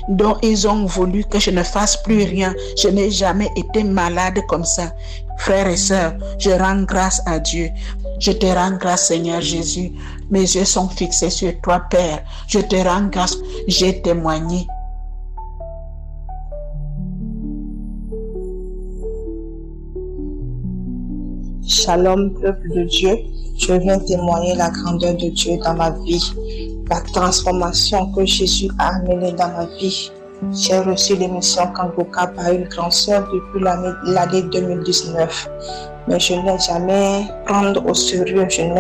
dont ils ont voulu que je ne fasse plus rien. Je n'ai jamais été malade comme ça. Frères et sœurs, je rends grâce à Dieu. Je te rends grâce, Seigneur Jésus. Mes yeux sont fixés sur toi, Père. Je te rends grâce. J'ai témoigné. Shalom, peuple de Dieu. Je viens témoigner la grandeur de Dieu dans ma vie, la transformation que Jésus a amenée dans ma vie. J'ai reçu l'émission Kangoka par une grande sœur depuis l'année 2019. Mais je n'ai jamais prendre au sérieux. J'ai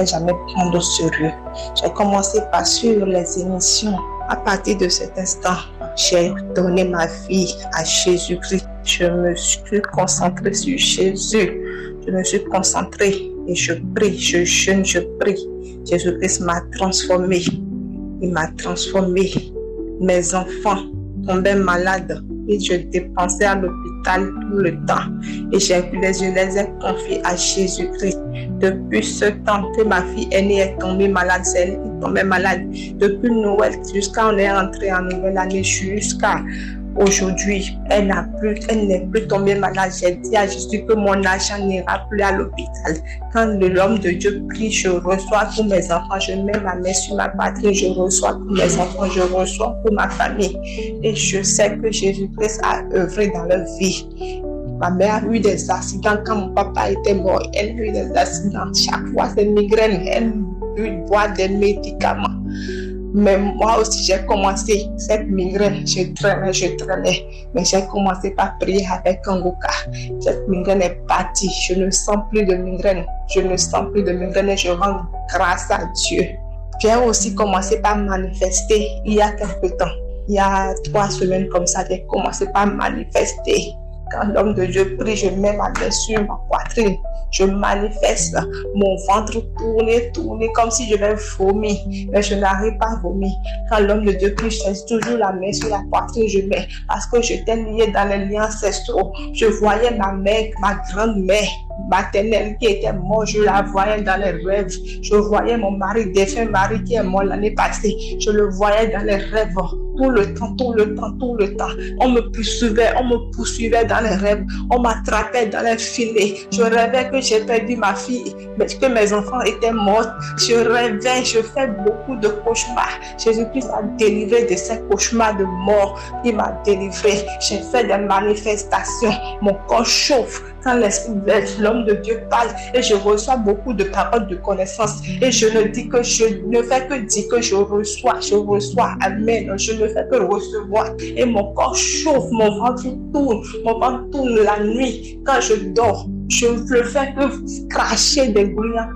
commencé par suivre les émissions. À partir de cet instant, j'ai donné ma vie à Jésus-Christ. Je me suis concentrée sur Jésus. Je me suis concentrée et je prie, je jeûne, je prie. Jésus-Christ m'a transformée. Il m'a transformée. Mes enfants tombaient malades et je dépensais à l'hôpital tout le temps. Et je les ai confiés à Jésus-Christ. Depuis ce temps que ma fille aînée est tombée malade, c'est elle qui tombait malade. Depuis Noël jusqu'à on est rentré en nouvelle année, jusqu'à aujourd'hui, elle n'est plus tombée malade. J'ai dit à Jésus que mon argent n'ira plus à l'hôpital. Quand l'homme de Dieu prie, je reçois pour mes enfants. Je mets ma main sur ma patrie, je reçois pour mes enfants, je reçois pour ma famille. Et je sais que Jésus-Christ a œuvré dans leur vie. Ma mère a eu des accidents quand mon papa était mort. Elle a eu des accidents. Chaque fois, c'est migraine. Elle boit des médicaments. Mais moi aussi, j'ai commencé cette migraine. Je traînais. Mais j'ai commencé par prier avec Kangoka. Cette migraine est partie. Je ne sens plus de migraine. Et je rends grâce à Dieu. J'ai aussi commencé par manifester il y a quelque temps. Il y a 3 semaines comme ça, j'ai commencé par manifester. Quand l'homme de Dieu prie, je mets ma main sur ma poitrine. Je manifeste mon ventre tourner comme si je vais vomir. Mais je n'arrive pas à vomir. Quand l'homme de Dieu prie, je laisse toujours la main sur la poitrine, je mets. Parce que j'étais liée dans les liens ancestraux. Je voyais ma mère, ma grand-mère maternelle qui était morte, je la voyais dans les rêves. Je voyais mon mari, défunt mari qui est mort l'année passée. Je le voyais dans les rêves. Tout le temps. On me poursuivait dans les rêves. On m'attrapait dans les filets. Je rêvais que j'ai perdu ma fille, mais que mes enfants étaient morts. Je rêvais, je fais beaucoup de cauchemars. Jésus-Christ m'a délivré de ces cauchemars de mort. Il m'a délivré. J'ai fait des manifestations. Mon corps chauffe. Quand l'homme de Dieu parle et je reçois beaucoup de paroles de connaissance et je ne fais que dire que je reçois, amen, je ne fais que recevoir et mon corps chauffe, mon ventre tourne la nuit quand je dors. Je ne fais que cracher des gouliens.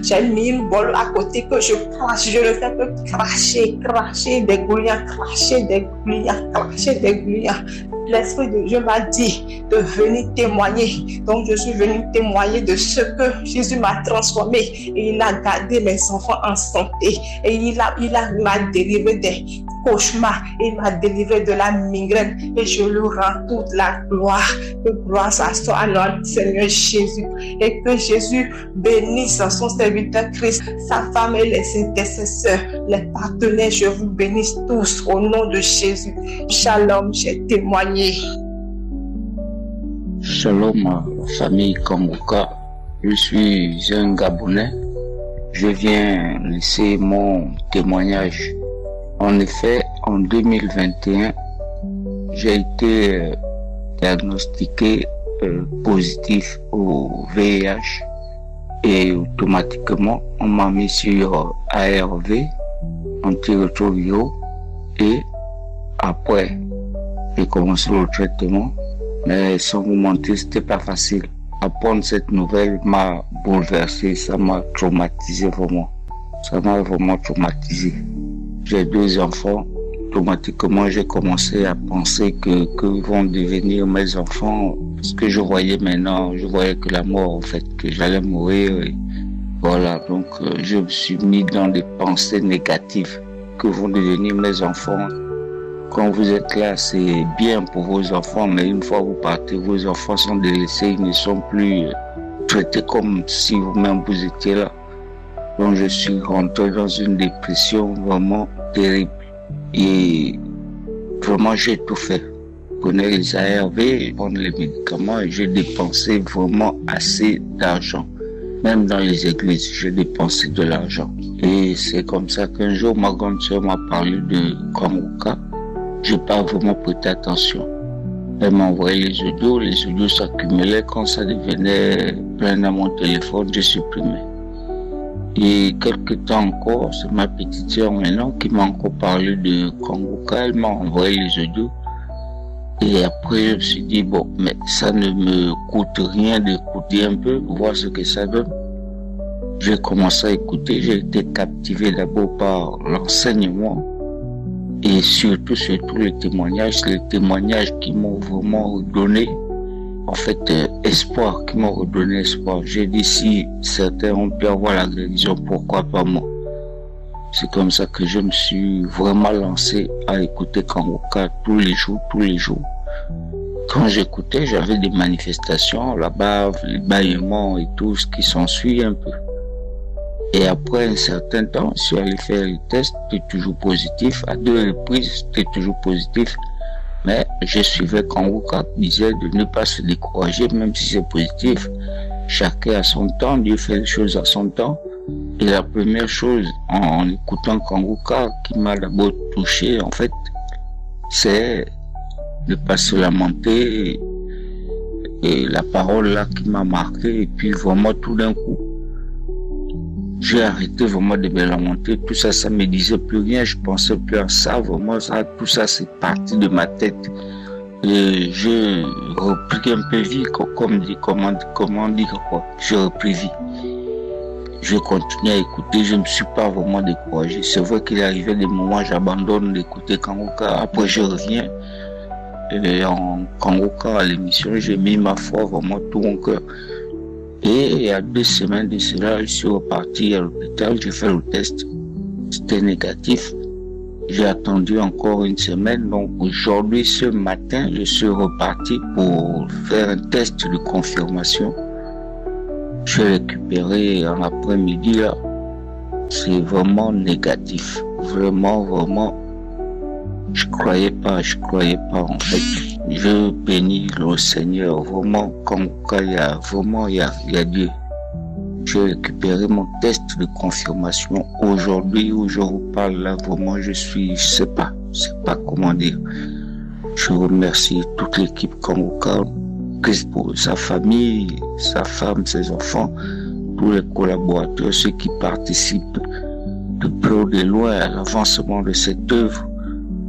J'ai mis une bol à côté que je crache. Je ne fais que cracher des gouliens. L'Esprit de Dieu m'a dit de venir témoigner. Donc je suis venue témoigner de ce que Jésus m'a transformé. Et il a gardé mes enfants en santé. Et il m'a délivré des cauchemars. Il m'a délivré de la migraine. Et je lui rends toute la gloire. Que gloire soit à notre Seigneur Jésus. Et que Jésus bénisse son serviteur Christ, sa femme et les intercesseurs, les partenaires. Je vous bénisse tous au nom de Jésus. Shalom, j'ai témoigné. Shalom, famille Kangoka. Je suis un Gabonais. Je viens laisser mon témoignage. En effet, en 2021, j'ai été diagnostiqué positif au VIH et automatiquement on m'a mis sur ARV, antirétroviraux, et après j'ai commencé le traitement, mais sans vous mentir, c'était pas facile. Apprendre cette nouvelle m'a bouleversé, ça m'a traumatisé vraiment. Ça m'a vraiment traumatisé. J'ai 2 enfants. Automatiquement, j'ai commencé à penser que vont devenir mes enfants. Ce que je voyais maintenant, je voyais que la mort, en fait, que j'allais mourir. Et voilà, donc je me suis mis dans des pensées négatives. Que vont devenir mes enfants? Quand vous êtes là, c'est bien pour vos enfants, mais une fois que vous partez, vos enfants sont délaissés, ils ne sont plus traités comme si vous-même vous étiez là. Donc je suis rentré dans une dépression vraiment terrible. Et vraiment, j'ai tout fait. Je connais les ARV, prendre les médicaments, et j'ai dépensé vraiment assez d'argent. Même dans les églises, j'ai dépensé de l'argent. Et c'est comme ça qu'un jour, ma grande sœur m'a parlé de Kangoka. J'ai pas vraiment prêté attention. Elle m'a envoyé les audios s'accumulaient. Quand ça devenait plein dans mon téléphone, je supprimais. Et quelque temps encore, c'est ma petite sœur maintenant qui m'a encore parlé de Kangoka. Elle m'a envoyé les audios. Et après, je me suis dit, bon, mais ça ne me coûte rien d'écouter un peu, voir ce que ça donne. J'ai commencé à écouter, j'ai été captivé d'abord par l'enseignement et surtout les témoignages qui m'ont vraiment redonné, en fait, espoir, qui m'ont redonné espoir. J'ai dit, si certains ont pu avoir la guérison, pourquoi pas moi? C'est comme ça que je me suis vraiment lancé à écouter Kangoka tous les jours. Quand j'écoutais, j'avais des manifestations, la bave, les bâillements et tout ce qui s'ensuit un peu. Et après un certain temps, je suis allé faire le test, c'était toujours positif. À 2 reprises, c'était toujours positif. Mais je suivais Kangoka qui disait de ne pas se décourager, même si c'est positif. Chacun à son temps, Dieu fait les choses à son temps. Et la première chose, en écoutant Kangoka, qui m'a d'abord touché, en fait, c'est de ne pas se lamenter. Et la parole là qui m'a marqué, et puis vraiment tout d'un coup, J'ai arrêté vraiment de me lamenter. Tout ça, ça me disait plus rien. Je pensais plus à ça. Vraiment, ça, tout ça, c'est parti de ma tête. Et j'ai repris un peu vie, comment dire quoi. J'ai repris vie. Je continue à écouter. Je ne me suis pas vraiment découragé. C'est vrai qu'il arrivait des moments où j'abandonne d'écouter Kangoka. Après, je reviens. Et en Kangoka, à l'émission, j'ai mis ma foi vraiment tout mon cœur. Et il y a 2 semaines de cela, je suis reparti à l'hôpital, j'ai fait le test, c'était négatif. J'ai attendu encore 1 semaine, donc aujourd'hui, ce matin, je suis reparti pour faire un test de confirmation. Je l'ai récupéré en après-midi, là. C'est vraiment négatif, vraiment. Je croyais pas en fait. Je bénis le Seigneur, vraiment, comme quoi il y a Dieu. J'ai récupéré mon test de confirmation aujourd'hui où je vous parle là, vraiment, je sais pas comment dire. Je remercie toute l'équipe Kangoka, Christ pour sa famille, sa femme, ses enfants, tous les collaborateurs, ceux qui participent de près ou de loin à l'avancement de cette œuvre.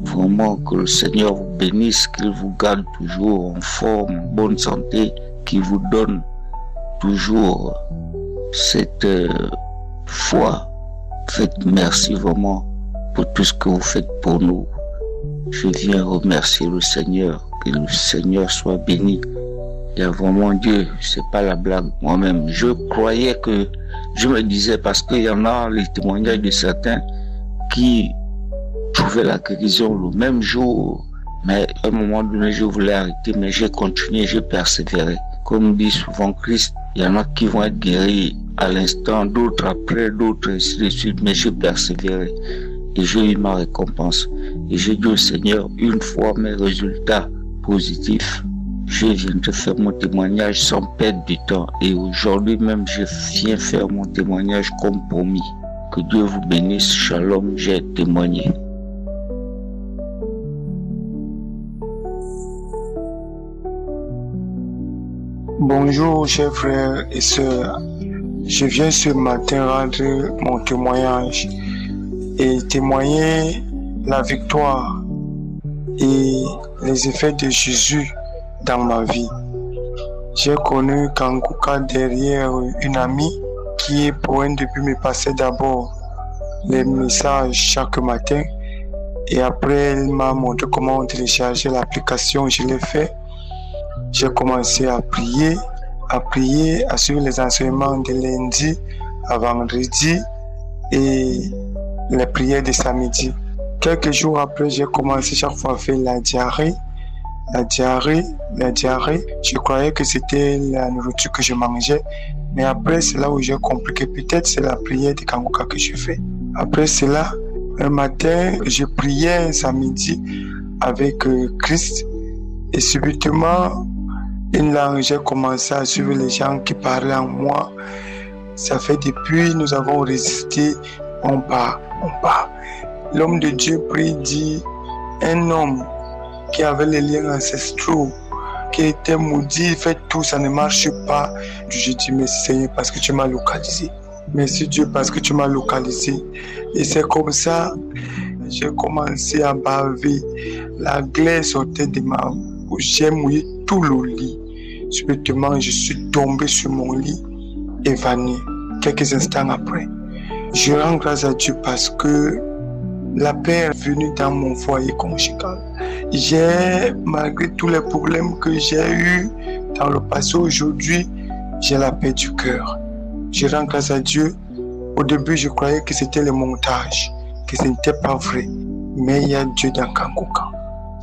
Vraiment que le Seigneur vous bénisse, qu'il vous garde toujours en forme, en bonne santé, qu'il vous donne toujours cette foi. Faites merci vraiment pour tout ce que vous faites pour nous. Je viens remercier le Seigneur, que le Seigneur soit béni. Il y a vraiment Dieu, c'est pas la blague. Moi-même, je croyais que, je me disais, parce qu'il y en a les témoignages de certains qui trouvaient la guérison le même jour, mais à un moment donné, je voulais arrêter, mais j'ai continué, j'ai persévéré. Comme dit souvent Christ, il y en a qui vont être guéris à l'instant, d'autres après, d'autres ainsi de suite, mais j'ai persévéré. Et j'ai eu ma récompense. Et j'ai dit au Seigneur, une fois mes résultats positifs, je viens de faire mon témoignage sans perdre du temps. Et aujourd'hui même, je viens faire mon témoignage comme promis. Que Dieu vous bénisse. Shalom, j'ai témoigné. Bonjour, chers frères et sœurs. Je viens ce matin rendre mon témoignage et témoigner la victoire et les effets de Jésus dans ma vie. J'ai connu Kangoka derrière une amie qui, pour un début, me passait d'abord les messages chaque matin et après elle m'a montré comment télécharger l'application. Je l'ai fait. J'ai commencé à prier, à suivre les enseignements de lundi à vendredi et les prières de samedi. Quelques jours après, j'ai commencé chaque fois à faire la diarrhée. Je croyais que c'était la nourriture que je mangeais. Mais après, c'est là où j'ai compris que peut-être c'est la prière de Kangoka que je fais. Après cela, un matin, je priais un samedi avec Christ. Et subitement, une langue, j'ai commencé à suivre les gens qui parlaient en moi. Ça fait depuis, nous avons résisté, on part. L'homme de Dieu prie, dit, un homme qui avait les liens ancestraux, qui était maudit, fait tout, ça ne marche pas. Je dis, merci Seigneur parce que tu m'as localisé. Merci Dieu parce que tu m'as localisé. Et c'est comme ça, j'ai commencé à baver. La glace sortait de ma bouche, j'ai mouillé tout le lit. Subitement, je suis tombé sur mon lit, évanoui. Quelques instants après, je rends grâce à Dieu parce que la paix est venue dans mon foyer conjugal. Malgré tous les problèmes que j'ai eus dans le passé, aujourd'hui, j'ai la paix du cœur. Je rends grâce à Dieu. Au début, je croyais que c'était le montage, que ce n'était pas vrai. Mais il y a Dieu dans Kangoka.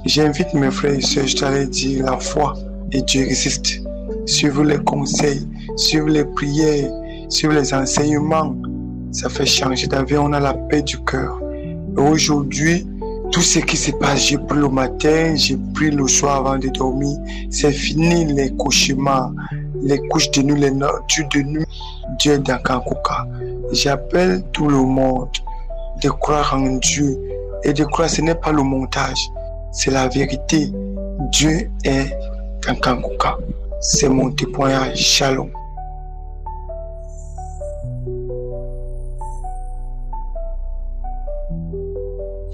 J'invite mes frères et sœurs, je t'allais dire la foi et Dieu existe. Suivre les conseils, suivre les prières, suivre les enseignements, ça fait changer d'avis. On a la paix du cœur. Et aujourd'hui, tout ce qui se passe, j'ai pris le matin, j'ai pris le soir avant de dormir. C'est fini les cauchemars, les couches de nuit, les nocturnes de nuit. Dieu est dans Kangoka. J'appelle tout le monde de croire en Dieu et de croire que ce n'est pas le montage, c'est la vérité. Dieu est dans Kangoka. C'est mon témoignage. Shalom.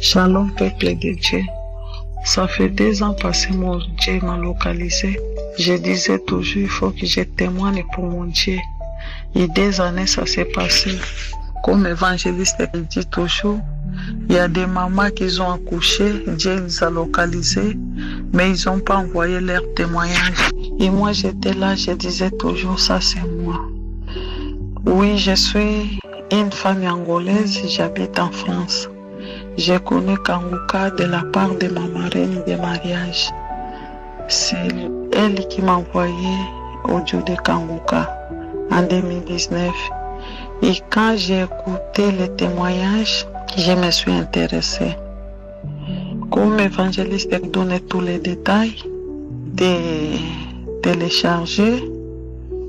Shalom, peuple de Dieu. Ça fait 2 ans passés, mon Dieu m'a localisé. Je disais toujours, il faut que je témoigne pour mon Dieu. Et 2 années, ça s'est passé. Comme évangéliste dit toujours, il y a des mamans qui ont accouché, Dieu les a localisées, mais ils n'ont pas envoyé leur témoignage. Et moi, j'étais là, je disais toujours, ça c'est moi. Oui, je suis une femme angolaise, j'habite en France. J'ai connu Kanguka de la part de ma marraine de mariage. C'est elle qui m'a envoyé audio de Kanguka en 2019. Et quand j'ai écouté les témoignages, je me suis intéressée. Comme évangéliste donnait tous les détails, de télécharger,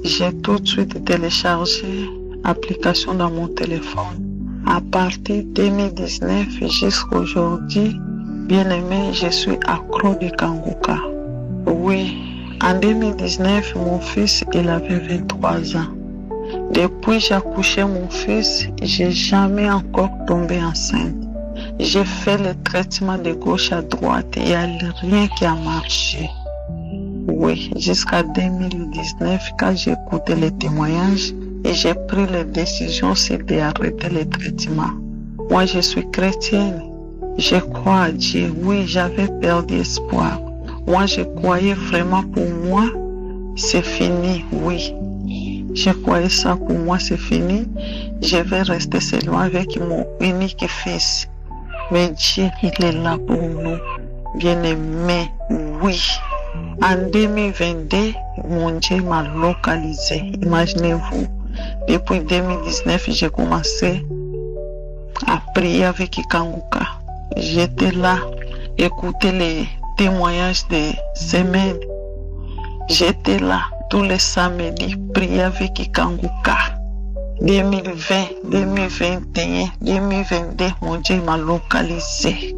j'ai tout de suite téléchargé l'application dans mon téléphone. À partir de 2019 jusqu'à aujourd'hui, bien aimé, je suis accro de Kanguka. Oui, en 2019, mon fils, il avait 23 ans. Depuis que j'ai accouché mon fils, j'ai jamais encore tombé enceinte. J'ai fait le traitement de gauche à droite, il n'y a rien qui a marché. Oui, jusqu'à 2019, quand j'ai écouté les témoignages, et j'ai pris la décision, c'est d'arrêter le traitement. Moi, je suis chrétienne. Je crois à Dieu. Oui, j'avais perdu espoir. Moi, je croyais vraiment pour moi, c'est fini. Oui. Je croyais ça pour moi, c'est fini. Je vais rester seulement avec mon unique fils. Mais Dieu, il est là pour nous. Bien-aimé, oui. En 2022, mon Dieu m'a localisé. Imaginez-vous. Depuis 2019, j'ai commencé à prier avec Kanguka. J'étais là, écouter les témoignages des semaines. J'étais là tous les samedis, prier avec Kanguka. 2020, 2021, 2022, mon Dieu m'a localisé.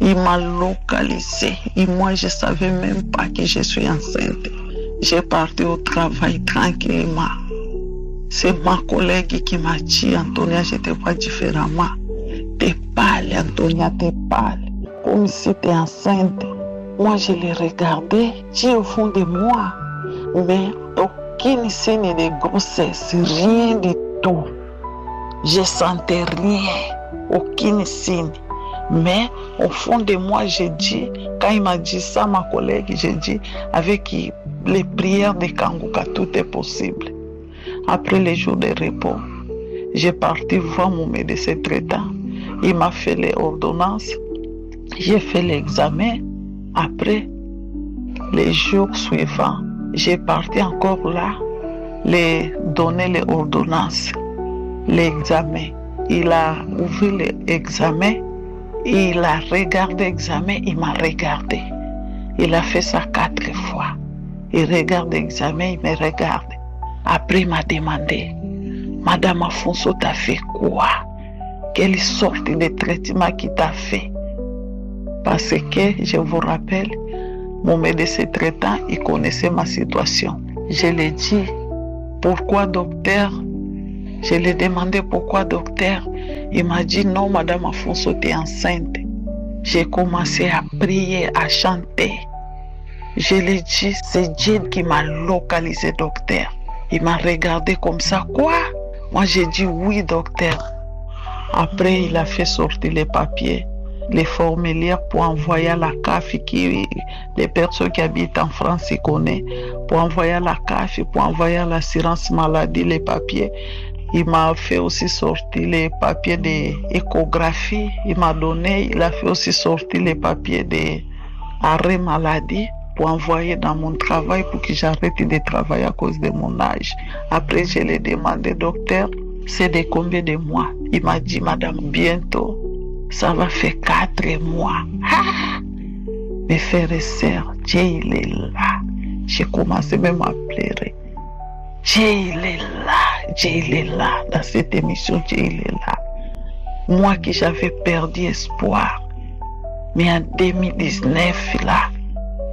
Il m'a localisé. Et moi, je ne savais même pas que je suis enceinte. J'ai parti au travail tranquillement. C'est ma collègue qui m'a dit, Antonia, je te vois différemment. T'es pâle, Antonia, t'es pâle. Comme si t'es enceinte. Moi, je l'ai regardé, j'ai au fond de moi. Mais aucune signe de grossesse, rien du tout. Je sentais rien, aucune signe. Mais au fond de moi, j'ai dit, quand il m'a dit ça, ma collègue, j'ai dit, avec les prières de Kanguka, tout est possible. Après les jours de repos, j'ai parti voir mon médecin traitant. Il m'a fait les ordonnances. J'ai fait l'examen. Après, les jours suivants, j'ai parti encore là, les donner les ordonnances, l'examen. Il a ouvert l'examen, il a regardé l'examen, il m'a regardé. Il a fait ça 4 fois. Il regarde l'examen, il me regarde. Après, il m'a demandé, Madame Afonso, t'as fait quoi? Quelle sorte de traitement qu'il t'a fait? Parce que, je vous rappelle, mon médecin traitant, il connaissait ma situation. Je lui ai dit, pourquoi docteur? Je lui ai demandé pourquoi docteur? Il m'a dit, non, Madame Afonso, t'es enceinte. J'ai commencé à prier, à chanter. Je lui ai dit, c'est Dieu qui m'a localisé, docteur. Il m'a regardé comme ça, quoi? Moi, j'ai dit, oui, docteur. Après, il a fait sortir les papiers, les formulaires pour envoyer à la CAF, les personnes qui habitent en France, ils connaissent, pour envoyer à la CAF, pour envoyer à l'assurance maladie, les papiers. Il m'a fait aussi sortir les papiers d'échographie. Il m'a donné, il a fait aussi sortir les papiers d'arrêt maladie pour envoyer dans mon travail pour que j'arrête de travailler à cause de mon âge. Après, je lui ai demandé, docteur, c'est de combien de mois? Il m'a dit, madame, bientôt, ça va faire 4 mois. Ah! Mes frères et sœurs, Dieu, il est là. J'ai commencé même à pleurer. Dieu, il est là. Dieu, il est là. Dans cette émission, Dieu, il est là. Moi qui j'avais perdu espoir. Mais en 2019, là,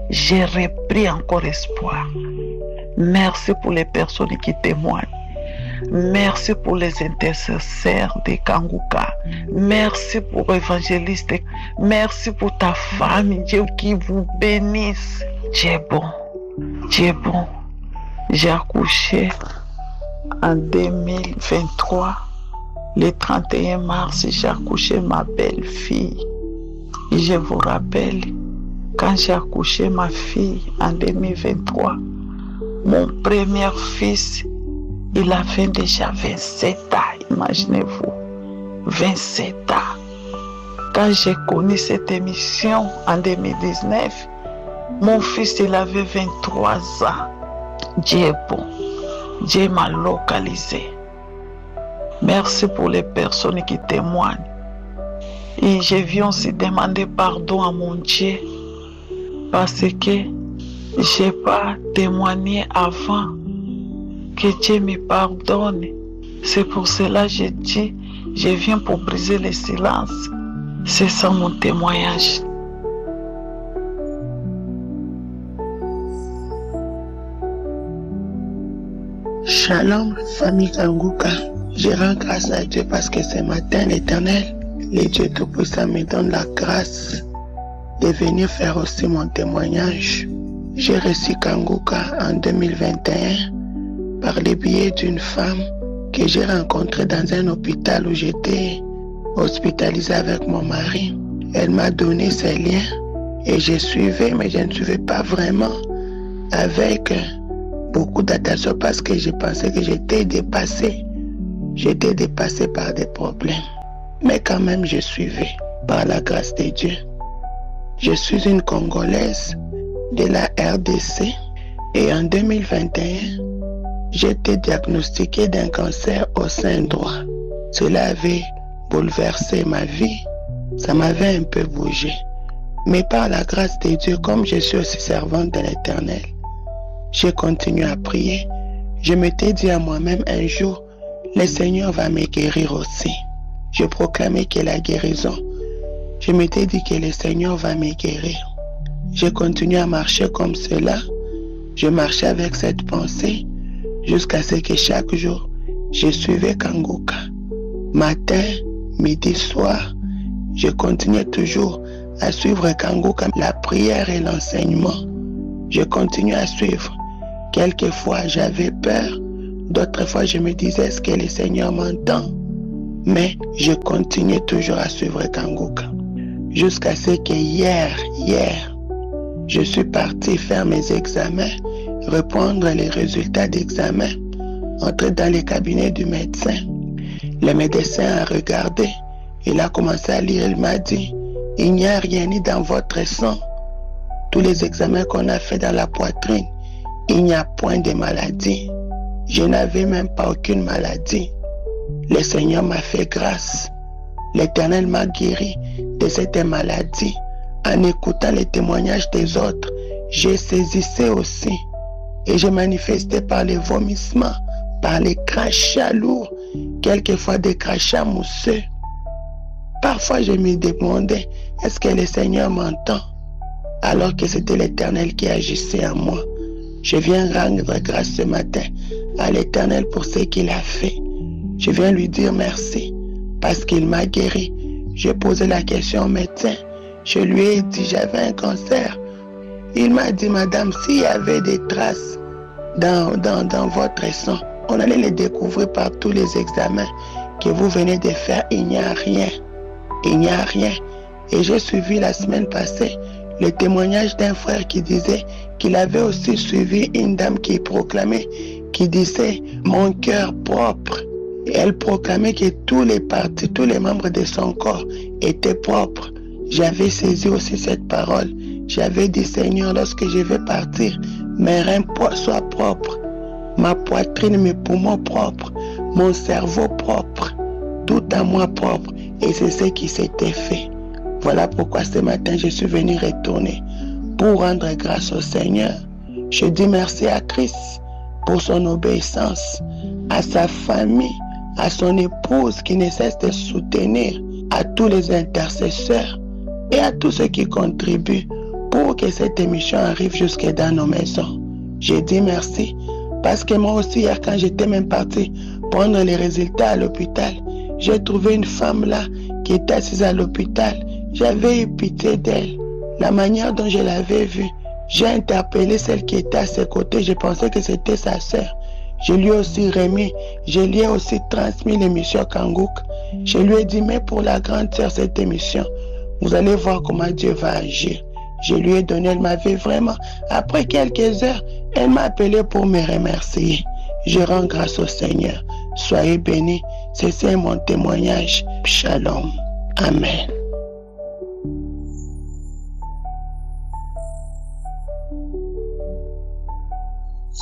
j'ai repris encore espoir. Merci pour les personnes qui témoignent. Merci pour les intercesseurs de Kanguka. Merci pour l'évangéliste. Merci pour ta famille. Dieu qui vous bénisse. Dieu est bon. Dieu est bon. J'ai accouché en 2023. Le 31 mars, j'ai accouché ma belle-fille. Et je vous rappelle, quand j'ai accouché ma fille en 2023, mon premier fils, il avait déjà 27 ans, imaginez-vous. 27 ans. Quand j'ai connu cette émission en 2019, mon fils, il avait 23 ans. Dieu est bon. Dieu m'a localisé. Merci pour les personnes qui témoignent. Et je viens aussi demander pardon à mon Dieu parce que je n'ai pas témoigné avant. Que Dieu me pardonne. C'est pour cela que je dis, je viens pour briser le silence. C'est ça mon témoignage. Shalom, famille Kanguka. Je rends grâce à Dieu parce que ce matin, l'Éternel, le Dieu Tout-Puissant, me donne la grâce de venir faire aussi mon témoignage. J'ai reçu Kanguka en 2021 par le biais d'une femme que j'ai rencontrée dans un hôpital où j'étais hospitalisé avec mon mari. Elle m'a donné ses liens et je suivais, mais je ne suivais pas vraiment avec beaucoup d'attention parce que je pensais que j'étais dépassé. J'étais dépassé par des problèmes. Mais quand même, je suivais par la grâce de Dieu. Je suis une Congolaise de la RDC et en 2021, j'ai été diagnostiqué d'un cancer au sein droit. Cela avait bouleversé ma vie. Ça m'avait un peu bougé. Mais par la grâce de Dieu, comme je suis aussi servante de l'Éternel, j'ai continué à prier. Je m'étais dit à moi-même un jour, le Seigneur va me guérir aussi. Je proclamais que la guérison. Je m'étais dit que le Seigneur va me guérir. J'ai continué à marcher comme cela. Je marchais avec cette pensée jusqu'à ce que chaque jour, je suivais Kanguka. Matin, midi, soir, je continuais toujours à suivre Kanguka, la prière et l'enseignement. Je continuais à suivre. Quelquefois, j'avais peur. D'autres fois, je me disais, est-ce que le Seigneur m'entend? Mais je continuais toujours à suivre Kanguka. Jusqu'à ce que hier, je suis parti faire mes examens, reprendre les résultats d'examen, entrer dans le cabinet du médecin. Le médecin a regardé, il a commencé à lire, il m'a dit, il n'y a rien ni dans votre sang. Tous les examens qu'on a fait dans la poitrine, il n'y a point de maladie. Je n'avais même pas aucune maladie. Le Seigneur m'a fait grâce. L'Éternel m'a guéri de cette maladie. En écoutant les témoignages des autres, j'ai saisissé aussi. Et j'ai manifesté par les vomissements, par les crachats lourds, quelquefois des crachats mousseux. Parfois je me demandais, est-ce que le Seigneur m'entend? Alors que c'était l'Éternel qui agissait en moi. Je viens rendre grâce ce matin à l'Éternel pour ce qu'il a fait. Je viens lui dire merci parce qu'il m'a guéri. J'ai posé la question au médecin. Je lui ai dit j'avais un cancer. Il m'a dit, madame, s'il y avait des traces dans votre sang, on allait les découvrir par tous les examens que vous venez de faire. Il n'y a rien. Il n'y a rien. Et j'ai suivi la semaine passée le témoignage d'un frère qui disait qu'il avait aussi suivi une dame qui proclamait, qui disait « Mon cœur propre ». Et elle proclamait que tous les parties, tous les membres de son corps étaient propres. J'avais saisi aussi cette parole. J'avais dit « Seigneur, lorsque je vais partir, mes reins soient propres, ma poitrine, mes poumons propres, mon cerveau propre, tout à moi propre. » Et c'est ce qui s'était fait. Voilà pourquoi ce matin, je suis venu retourner pour rendre grâce au Seigneur. Je dis merci à Christ pour son obéissance, à sa famille, à son épouse qui ne cesse de soutenir, à tous les intercesseurs et à tous ceux qui contribuent pour que cette émission arrive jusque dans nos maisons. Je dis merci parce que moi aussi, hier, quand j'étais même parti prendre les résultats à l'hôpital. J'ai trouvé une femme là qui était assise à l'hôpital. J'avais eu pitié d'elle. La manière dont je l'avais vue, j'ai interpellé celle qui était à ses côtés. Je pensais que c'était sa sœur. Je lui ai aussi remis, je lui ai aussi transmis l'émission Kangouk. Je lui ai dit, mais pour la grande sœur, cette émission, vous allez voir comment Dieu va agir. Je lui ai donné, elle m'avait vraiment. Après quelques heures, elle m'a appelé pour me remercier. Je rends grâce au Seigneur. Soyez bénis. C'est mon témoignage. Shalom. Amen.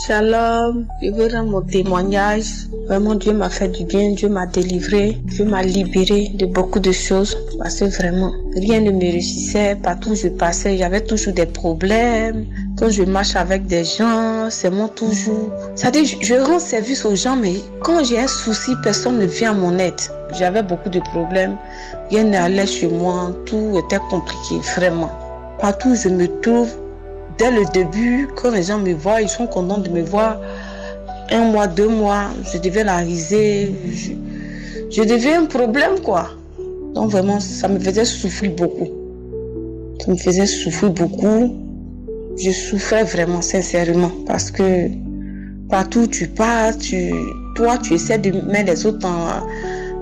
Shalom, je veux rendre mon témoignage. Vraiment, Dieu m'a fait du bien, Dieu m'a délivré, Dieu m'a libéré de beaucoup de choses. Parce que vraiment, rien ne me réussissait. Partout où je passais, j'avais toujours des problèmes. Quand je marche avec des gens, c'est moi toujours. C'est-à-dire, je rends service aux gens, mais quand j'ai un souci, personne ne vient à mon aide. J'avais beaucoup de problèmes. Rien n'allait chez moi, tout était compliqué, vraiment. Partout où je me trouve, dès le début, quand les gens me voient, ils sont contents de me voir. 1 mois, 2 mois, je devais la riser. Je deviens un problème, quoi. Donc vraiment, ça me faisait souffrir beaucoup. Ça me faisait souffrir beaucoup. Je souffrais vraiment, sincèrement. Parce que partout où tu pars, toi, tu essaies de mettre les autres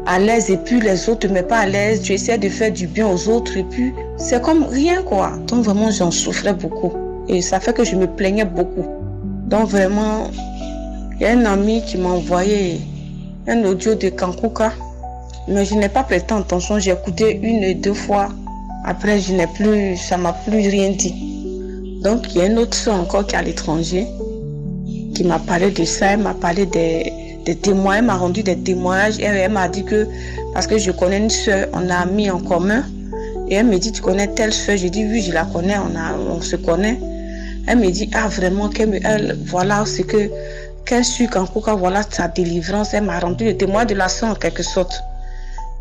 à l'aise et puis les autres ne te mettent pas à l'aise. Tu essaies de faire du bien aux autres et puis c'est comme rien, quoi. Donc vraiment, j'en souffrais beaucoup. Et ça fait que je me plaignais beaucoup. Donc vraiment, il y a un ami qui m'a envoyé un audio de Kankouka. Mais je n'ai pas prêté attention. J'ai écouté 1 et 2 fois. Après, ça m'a plus rien dit. Donc, il y a une autre soeur encore qui est à l'étranger qui m'a parlé de ça. Elle m'a parlé des témoins. Elle m'a rendu des témoignages. Et elle m'a dit que, parce que je connais une soeur, on a mis en commun. Et elle me dit, tu connais telle soeur? J'ai dit, oui, je la connais, on se connaît. Elle me dit, ah vraiment, voilà ce que, qu'elle suit Kankouka, voilà sa délivrance. Elle m'a rendu le témoin de la soeur en quelque sorte.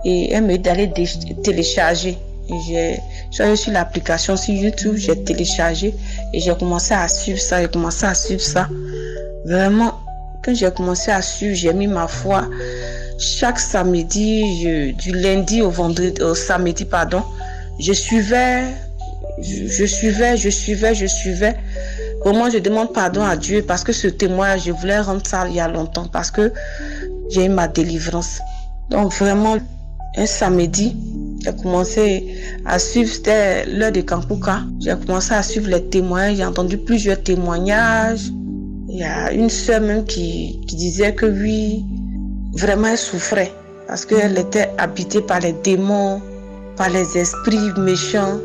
Et elle me dit d'aller télécharger. Et j'ai reçu l'application sur YouTube, j'ai téléchargé et j'ai commencé à suivre ça. Vraiment, quand j'ai commencé à suivre, j'ai mis ma foi. Chaque samedi, du lundi au samedi, je suivais. Vraiment, je demande pardon à Dieu parce que ce témoignage, je voulais rendre ça il y a longtemps parce que j'ai eu ma délivrance. Donc vraiment, un samedi, j'ai commencé à suivre, c'était l'heure de Kankouka. J'ai commencé à suivre les témoignages, j'ai entendu plusieurs témoignages. Il y a une sœur même qui disait que oui, vraiment elle souffrait parce qu'elle était habitée par les démons, par les esprits méchants.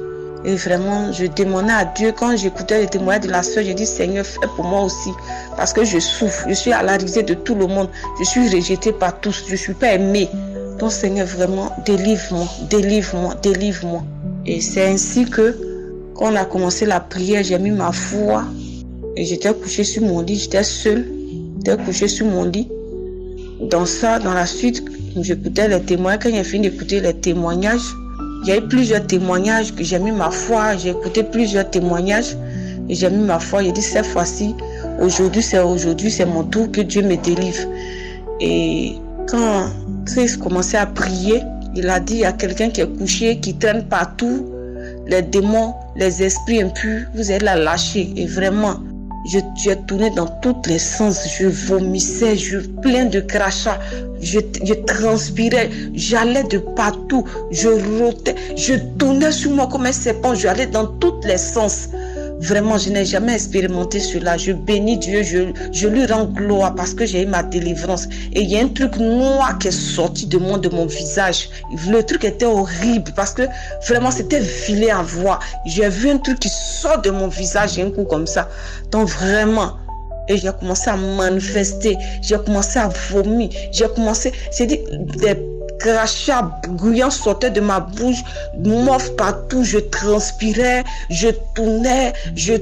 Et vraiment, je demandais à Dieu, quand j'écoutais les témoignages de la sœur, je dis Seigneur, fais pour moi aussi. Parce que je souffre, je suis à la risée de tout le monde. Je suis rejetée par tous, je ne suis pas aimée. Donc Seigneur, vraiment, délivre-moi. Et c'est ainsi que, quand on a commencé la prière, j'ai mis ma foi. Et j'étais couchée sur mon lit, j'étais seule. J'étais couchée sur mon lit. Dans la suite, j'écoutais les témoignages. Quand j'ai fini d'écouter les témoignages, il y a eu plusieurs témoignages que j'ai mis ma foi. J'ai écouté plusieurs témoignages et j'ai mis ma foi. J'ai dit cette fois-ci, aujourd'hui, c'est mon tour que Dieu me délivre. Et quand Christ commençait à prier, il a dit à quelqu'un qui est couché, qui traîne partout, les démons, les esprits impurs, vous allez la lâcher. Et vraiment, j'ai tourné dans tous les sens, je vomissais, plein de crachats, je transpirais, j'allais de partout, je rôtais, je tournais sur moi comme un serpent, j'allais dans tous les sens. Vraiment, je n'ai jamais expérimenté cela. Je bénis Dieu, je lui rends gloire parce que j'ai eu ma délivrance. Et il y a un truc noir qui est sorti de mon visage. Le truc était horrible parce que vraiment c'était filé à voir. J'ai vu un truc qui sort de mon visage un coup comme ça. Donc vraiment, et j'ai commencé à manifester, j'ai commencé à vomir, c'est dit des crachats gouillants sortaient de ma bouche, morve partout, je transpirais, je tournais, je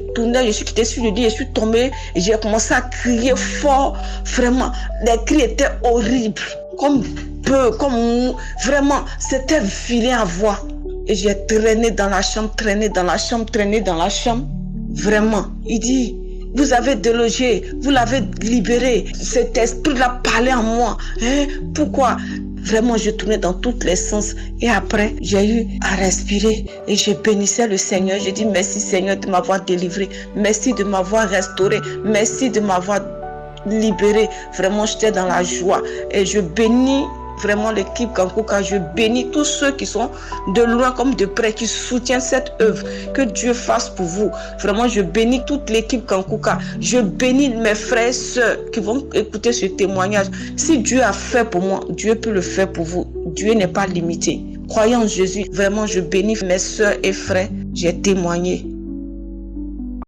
suis quittée sur le lit, je suis tombée et j'ai commencé à crier fort, vraiment, les cris étaient horribles, vraiment, c'était vilain à voir. Et j'ai traîné dans la chambre, vraiment. Il dit, vous avez délogé, vous l'avez libéré. Cet esprit-là parlait en moi. Pourquoi? Vraiment, je tournais dans tous les sens. Et après, j'ai eu à respirer et je bénissais le Seigneur. J'ai dit merci Seigneur de m'avoir délivré. Merci de m'avoir restauré. Merci de m'avoir libéré. Vraiment, j'étais dans la joie. Et je bénis vraiment l'équipe Kankuka. Je bénis tous ceux qui sont de loin comme de près, qui soutiennent cette œuvre. Que Dieu fasse pour vous. Vraiment, je bénis toute l'équipe Kankuka. Je bénis mes frères et sœurs qui vont écouter ce témoignage. Si Dieu a fait pour moi, Dieu peut le faire pour vous. Dieu n'est pas limité. Croyant en Jésus, vraiment, je bénis mes sœurs et frères. J'ai témoigné.